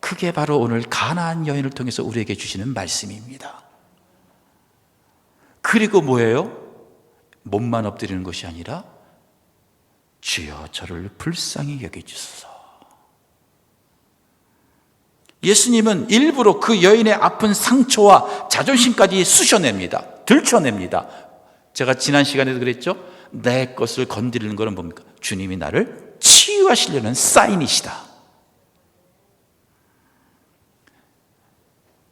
그게 바로 오늘 가나안 여인을 통해서 우리에게 주시는 말씀입니다. 그리고 뭐예요? 몸만 엎드리는 것이 아니라 주여 저를 불쌍히 여겨주소서. 예수님은 일부러 그 여인의 아픈 상처와 자존심까지 쑤셔냅니다. 들춰냅니다. 제가 지난 시간에도 그랬죠? 내 것을 건드리는 것은 뭡니까? 주님이 나를 치유하시려는 사인이시다.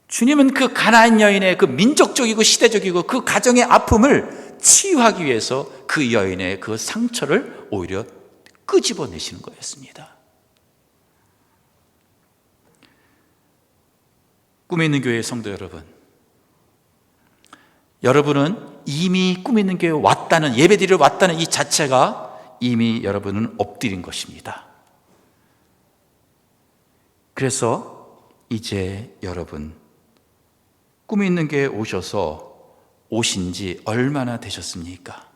주님은 그 가나안 여인의 그 민족적이고 시대적이고 그 가정의 아픔을 치유하기 위해서 그 여인의 그 상처를 오히려 끄집어내시는 거였습니다. 꿈 있는 교회 성도 여러분, 여러분은 이미 꿈 있는 교회에 왔다는, 예배드리러 왔다는 이 자체가 이미 여러분은 엎드린 것입니다. 그래서 이제 여러분 꿈 있는 교회에 오신 지 얼마나 되셨습니까?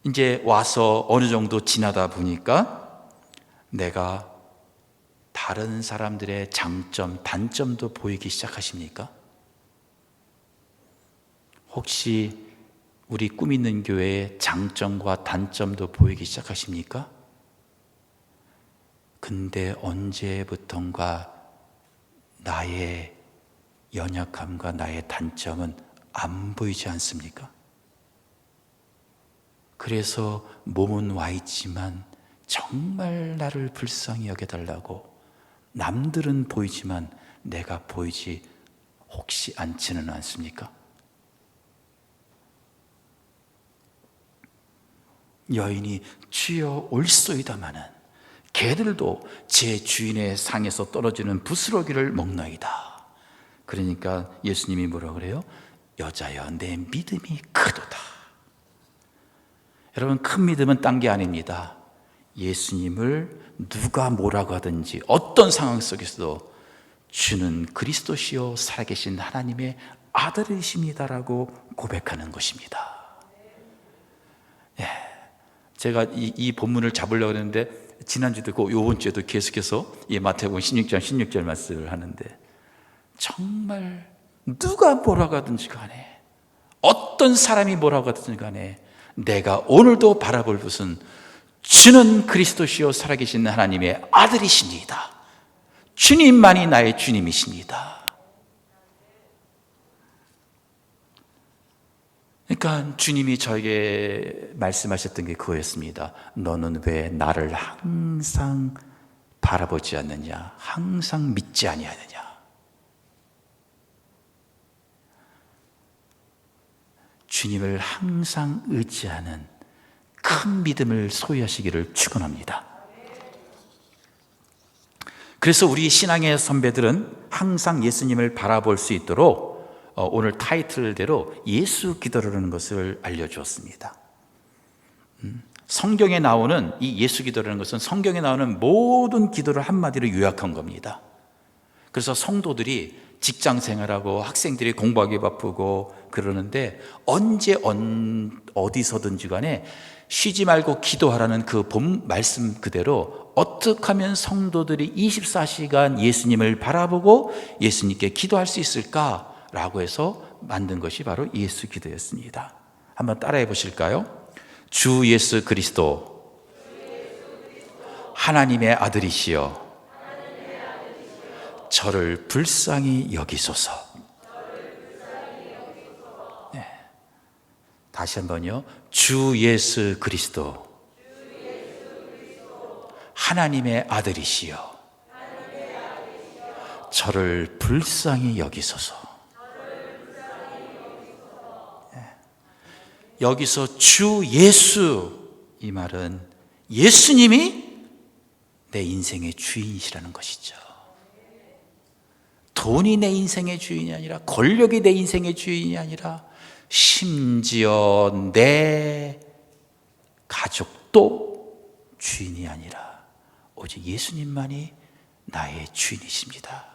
이제 와서 어느 정도 지나다 보니까 내가 다른 사람들의 장점, 단점도 보이기 시작하십니까? 혹시 우리 꿈 있는 교회의 장점과 단점도 보이기 시작하십니까? 근데 언제부턴가 나의 연약함과 나의 단점은 안 보이지 않습니까? 그래서 몸은 와 있지만 정말 나를 불쌍히 여겨달라고 남들은 보이지만 내가 보이지 혹시 않지는 않습니까? 여인이 주여 올소이다마는 개들도 제 주인의 상에서 떨어지는 부스러기를 먹나이다. 그러니까 예수님이 뭐라 그래요? 여자여 내 믿음이 크도다. 여러분, 큰 믿음은 딴 게 아닙니다. 예수님을 누가 뭐라고 하든지 어떤 상황 속에서도 주는 그리스도시요 살아계신 하나님의 아들이십니다라고 고백하는 것입니다. 예, 제가 이 본문을 잡으려고 했는데 지난주도 있고 이번 주에도 계속해서 이 마태복음 16절 말씀을 하는데 정말 누가 뭐라고 하든지 간에 어떤 사람이 뭐라고 하든지 간에 내가 오늘도 바라볼 것은 주는 그리스도시요 살아계신 하나님의 아들이십니다. 주님만이 나의 주님이십니다. 그러니까 주님이 저에게 말씀하셨던 게 그거였습니다. 너는 왜 나를 항상 바라보지 않느냐? 항상 믿지 아니하느냐? 주님을 항상 의지하는 큰 믿음을 소유하시기를 축원합니다. 그래서 우리 신앙의 선배들은 항상 예수님을 바라볼 수 있도록 오늘 타이틀대로 예수 기도라는 것을 알려주었습니다. 성경에 나오는 이 예수 기도라는 것은 성경에 나오는 모든 기도를 한마디로 요약한 겁니다. 그래서 성도들이 직장 생활하고 학생들이 공부하기 바쁘고 그러는데 언제 어디서든지 간에 쉬지 말고 기도하라는 그 본 말씀 그대로 어떻게 하면 성도들이 24시간 예수님을 바라보고 예수님께 기도할 수 있을까라고 해서 만든 것이 바로 예수 기도였습니다. 한번 따라해 보실까요? 주 예수 그리스도 하나님의 아들이시여 저를 불쌍히 여기소서. 네. 다시 한번요. 주 예수 그리스도 하나님의 아들이시여 저를 불쌍히 여기소서. 네. 여기서 주 예수 이 말은 예수님이 내 인생의 주인이시라는 것이죠. 돈이 내 인생의 주인이 아니라 권력이 내 인생의 주인이 아니라 심지어 내 가족도 주인이 아니라 오직 예수님만이 나의 주인이십니다.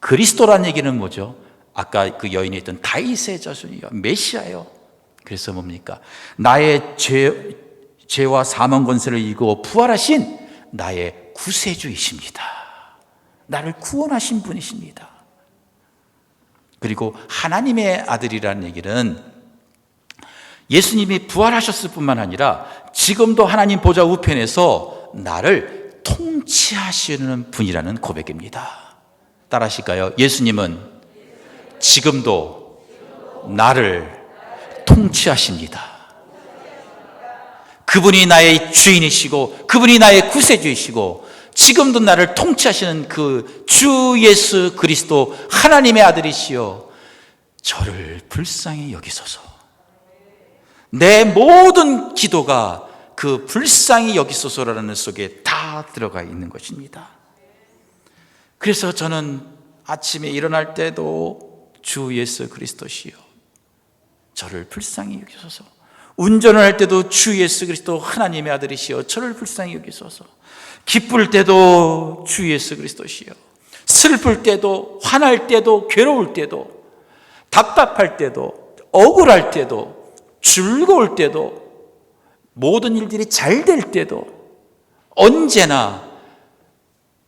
그리스도란 얘기는 뭐죠? 아까 그 여인이 했던 다윗의 자손이요 메시아요. 그래서 뭡니까? 나의 죄와 사망 권세를 이기고 부활하신 나의 구세주이십니다. 나를 구원하신 분이십니다. 그리고 하나님의 아들이라는 얘기는 예수님이 부활하셨을 뿐만 아니라 지금도 하나님 보좌 우편에서 나를 통치하시는 분이라는 고백입니다. 따라하실까요? 예수님은 지금도 나를 통치하십니다. 그분이 나의 주인이시고 그분이 나의 구세주이시고 지금도 나를 통치하시는 그 주 예수 그리스도 하나님의 아들이시여, 저를 불쌍히 여기소서. 내 모든 기도가 그 불쌍히 여기소서라는 속에 다 들어가 있는 것입니다. 그래서 저는 아침에 일어날 때도 주 예수 그리스도시여 저를 불쌍히 여기소서, 운전을 할 때도 주 예수 그리스도 하나님의 아들이시여 저를 불쌍히 여기소서, 기쁠 때도 주 예수 그리스도시여, 슬플 때도, 화날 때도, 괴로울 때도, 답답할 때도, 억울할 때도, 즐거울 때도, 모든 일들이 잘 될 때도 언제나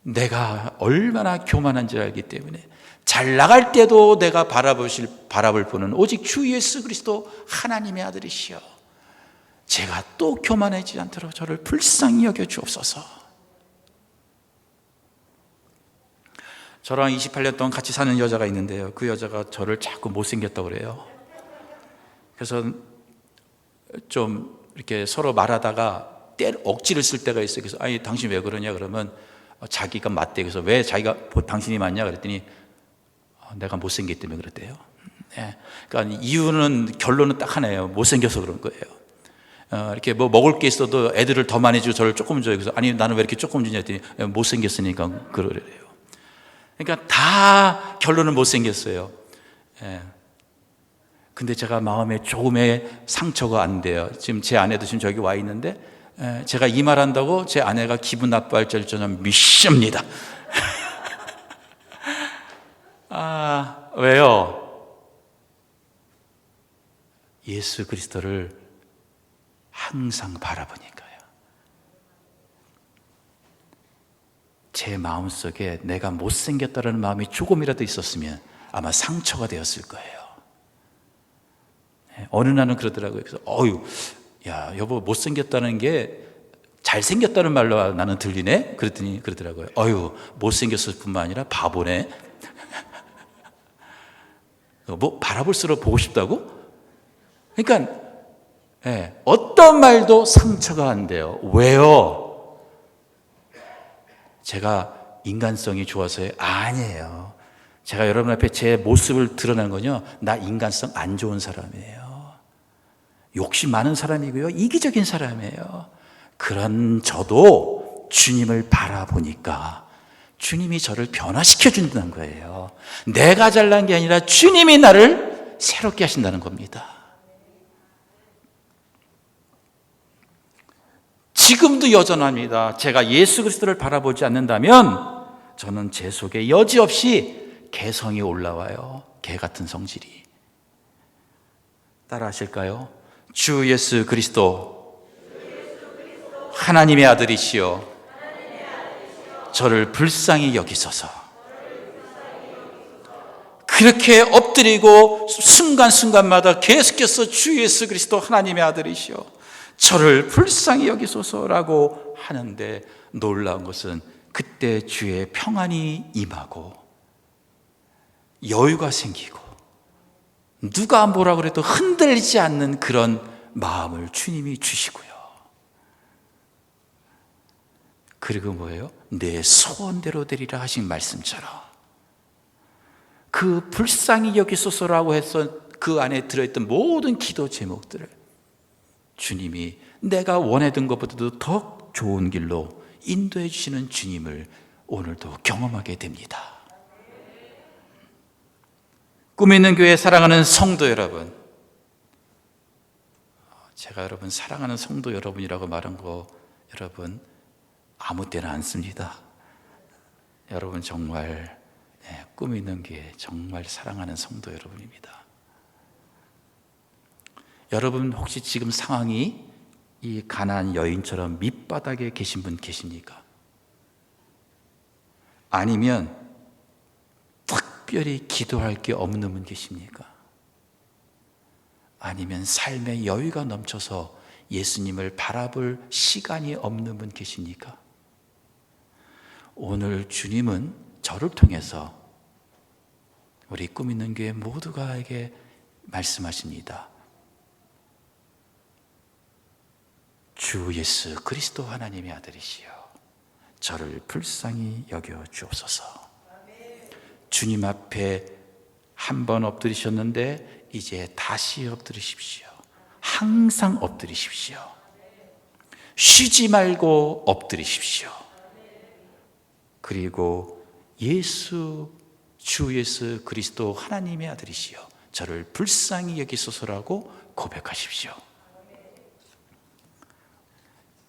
내가 얼마나 교만한지 알기 때문에 잘 나갈 때도 내가 바라볼 분은 오직 주 예수 그리스도 하나님의 아들이시여, 제가 또 교만해지지 않도록 저를 불쌍히 여겨 주옵소서. 저랑 28년 동안 같이 사는 여자가 있는데요, 그 여자가 저를 자꾸 못생겼다고 그래요. 그래서 좀 이렇게 서로 말하다가 억지를 쓸 때가 있어요. 그래서 아니 당신 왜 그러냐 그러면 자기가 맞대. 그래서 왜 자기가 당신이 맞냐 그랬더니 내가 못생겼기 때문에 그랬대요. 네. 그러니까 이유는, 결론은 딱 하나예요. 못생겨서 그런 거예요. 이렇게 뭐 먹을 게 있어도 애들을 더 많이 주고 저를 조금 줘요. 그래서 아니 나는 왜 이렇게 조금 주냐 했더니 못생겼으니까 그러래요. 그러니까 다 결론은 못생겼어요. 예. 근데 제가 마음에 조금의 상처가 안 돼요. 지금 제 아내도 지금 저기 와 있는데 제가 이 말 한다고 제 아내가 기분 나빠할 줄은 미십니다. 아, 왜요? 예수 그리스도를 항상 바라보니까요. 제 마음속에 내가 못생겼다는 마음이 조금이라도 있었으면 아마 상처가 되었을 거예요. 어느 날은 그러더라고요. 그래서 야 여보, 못생겼다는 게 잘생겼다는 말로 나는 들리네? 그랬더니 그러더라고요. 못생겼을 뿐만 아니라 바보네. 뭐 바라볼수록 보고 싶다고? 그러니까 어떤 말도 상처가 안 돼요. 왜요? 제가 인간성이 좋아서요? 아니에요. 제가 여러분 앞에 제 모습을 드러낸 건요, 나 인간성 안 좋은 사람이에요. 욕심 많은 사람이고요, 이기적인 사람이에요. 그런 저도 주님을 바라보니까 주님이 저를 변화시켜 준다는 거예요. 내가 잘난 게 아니라 주님이 나를 새롭게 하신다는 겁니다. 지금도 여전합니다. 제가 예수 그리스도를 바라보지 않는다면 저는 제 속에 여지없이 개성이 올라와요. 개 같은 성질이. 따라 하실까요? 주 예수 그리스도 하나님의 아들이시여 저를 불쌍히 여기소서. 그렇게 엎드리고 순간순간마다 계속해서 주 예수 그리스도 하나님의 아들이시여 저를 불쌍히 여기소서라고 하는데, 놀라운 것은 그때 주의 평안이 임하고 여유가 생기고 누가 뭐라 그래도 흔들리지 않는 그런 마음을 주님이 주시고요. 그리고 뭐예요? 내 소원대로 되리라 하신 말씀처럼 그 불쌍히 여기소서라고 해서 그 안에 들어있던 모든 기도 제목들을 주님이 내가 원하던 것보다도 더 좋은 길로 인도해 주시는 주님을 오늘도 경험하게 됩니다. 꿈 있는 교회 사랑하는 성도 여러분, 제가 여러분 사랑하는 성도 여러분이라고 말한 거 여러분 아무 때나 안 씁니다. 여러분 정말 꿈 있는 교회 정말 사랑하는 성도 여러분입니다. 여러분 혹시 지금 상황이 이 가나안 여인처럼 밑바닥에 계신 분 계십니까? 아니면 특별히 기도할 게 없는 분 계십니까? 아니면 삶의 여유가 넘쳐서 예수님을 바라볼 시간이 없는 분 계십니까? 오늘 주님은 저를 통해서 우리 꿈 있는 교회 모두가에게 말씀하십니다. 주 예수 그리스도 하나님의 아들이시여 저를 불쌍히 여겨 주옵소서. 주님 앞에 한 번 엎드리셨는데 이제 다시 엎드리십시오. 항상 엎드리십시오. 쉬지 말고 엎드리십시오. 그리고 주 예수 그리스도 하나님의 아들이시여 저를 불쌍히 여기소서라고 고백하십시오.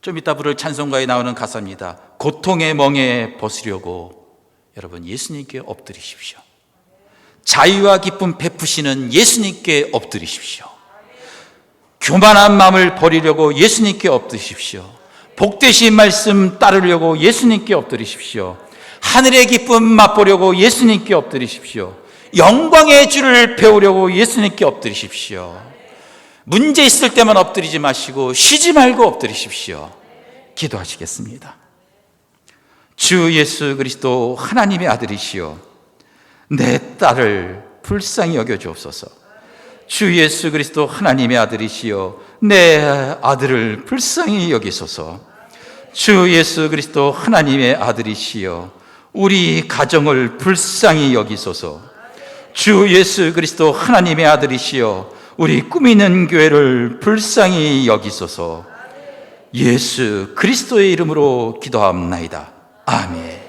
좀 이따 부를 찬송가에 나오는 가사입니다. 고통의 멍에 벗으려고 여러분 예수님께 엎드리십시오. 자유와 기쁨 베푸시는 예수님께 엎드리십시오. 교만한 마음을 버리려고 예수님께 엎드리십시오. 복되신 말씀 따르려고 예수님께 엎드리십시오. 하늘의 기쁨 맛보려고 예수님께 엎드리십시오. 영광의 주를 배우려고 예수님께 엎드리십시오. 문제 있을 때만 엎드리지 마시고 쉬지 말고 엎드리십시오. 기도하시겠습니다. 주 예수 그리스도 하나님의 아들이시여 내 딸을 불쌍히 여겨주옵소서. 주 예수 그리스도 하나님의 아들이시여 내 아들을 불쌍히 여기소서. 주 예수 그리스도 하나님의 아들이시여 우리 가정을 불쌍히 여기소서. 주 예수 그리스도 하나님의 아들이시여 우리 꿈 있는 교회를 불쌍히 여기소서. 예수 그리스도의 이름으로 기도합나이다. 아멘.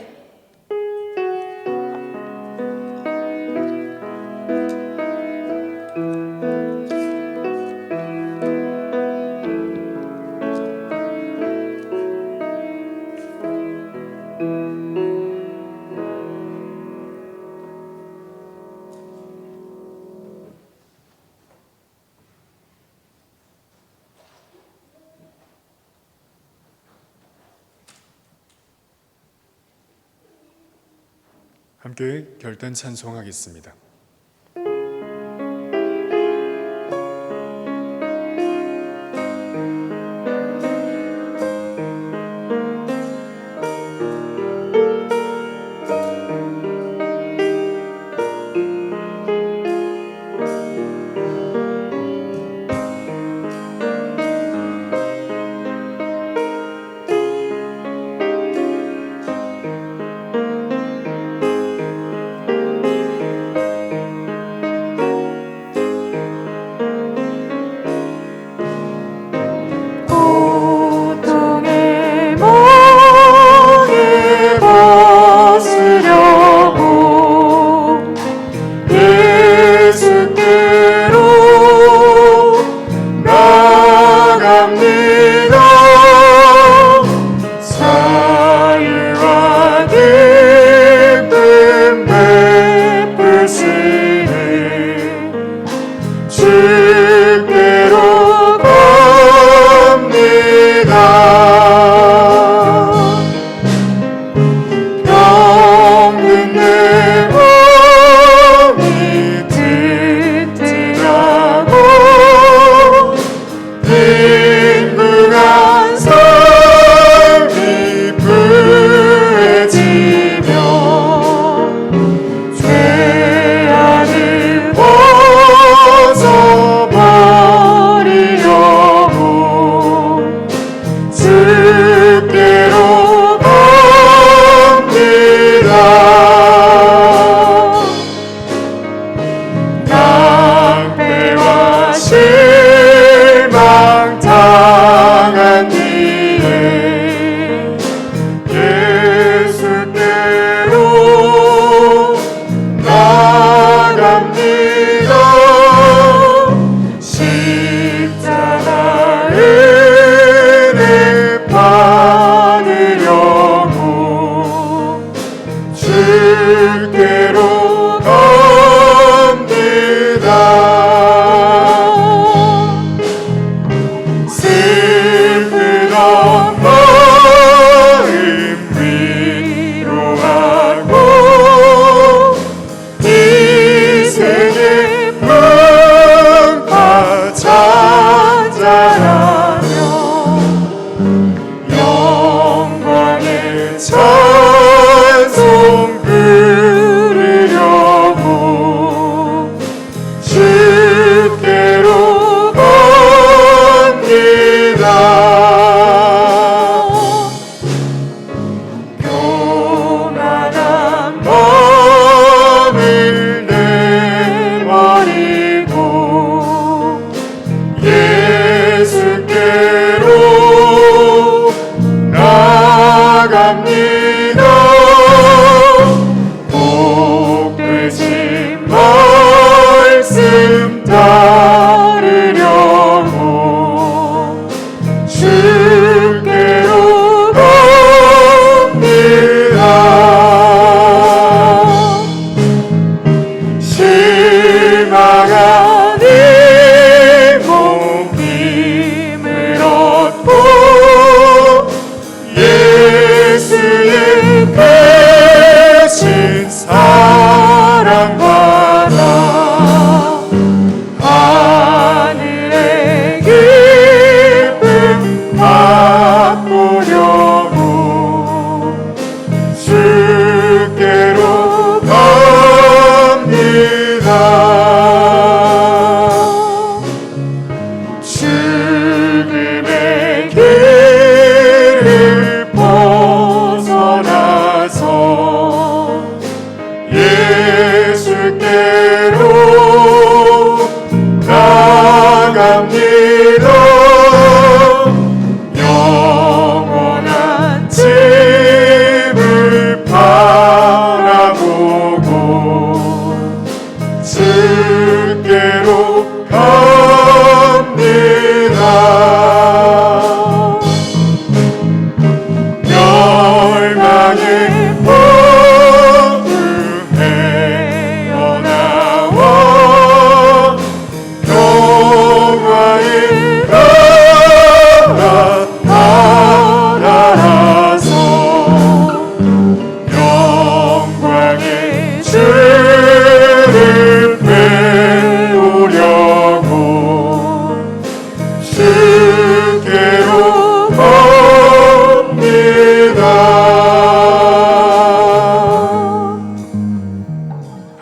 함께 결단 찬송하겠습니다.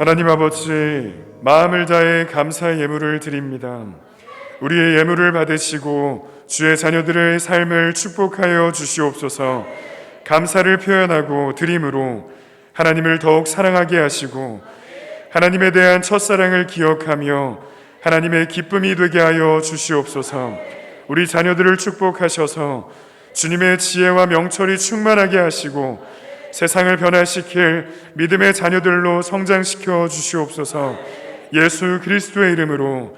하나님 아버지, 마음을 다해 감사의 예물을 드립니다. 우리의 예물을 받으시고 주의 자녀들의 삶을 축복하여 주시옵소서. 감사를 표현하고 드림으로 하나님을 더욱 사랑하게 하시고 하나님에 대한 첫사랑을 기억하며 하나님의 기쁨이 되게 하여 주시옵소서. 우리 자녀들을 축복하셔서 주님의 지혜와 명철이 충만하게 하시고 세상을 변화시킬 믿음의 자녀들로 성장시켜 주시옵소서. 예수 그리스도의 이름으로,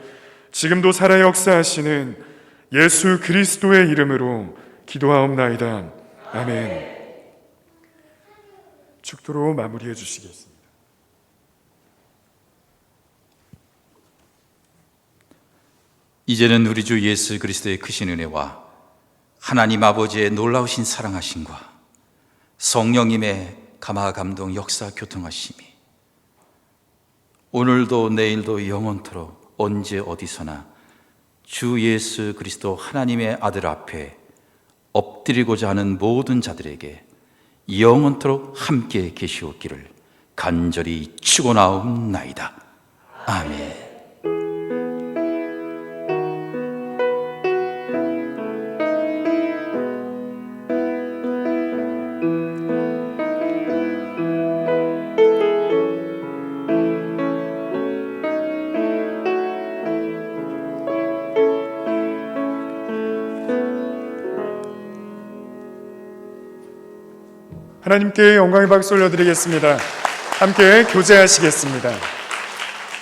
지금도 살아 역사하시는 예수 그리스도의 이름으로 기도하옵나이다. 아멘. 축도로 마무리해 주시겠습니다. 이제는 우리 주 예수 그리스도의 크신 은혜와 하나님 아버지의 놀라우신 사랑하심과 성령님의 감화 감동 역사 교통하심이 오늘도 내일도 영원토록 언제 어디서나 주 예수 그리스도 하나님의 아들 앞에 엎드리고자 하는 모든 자들에게 영원토록 함께 계시옵기를 간절히 축원하옵나이다. 아멘. 하나님께 영광의 박수 올려드리겠습니다. 함께 교제하시겠습니다.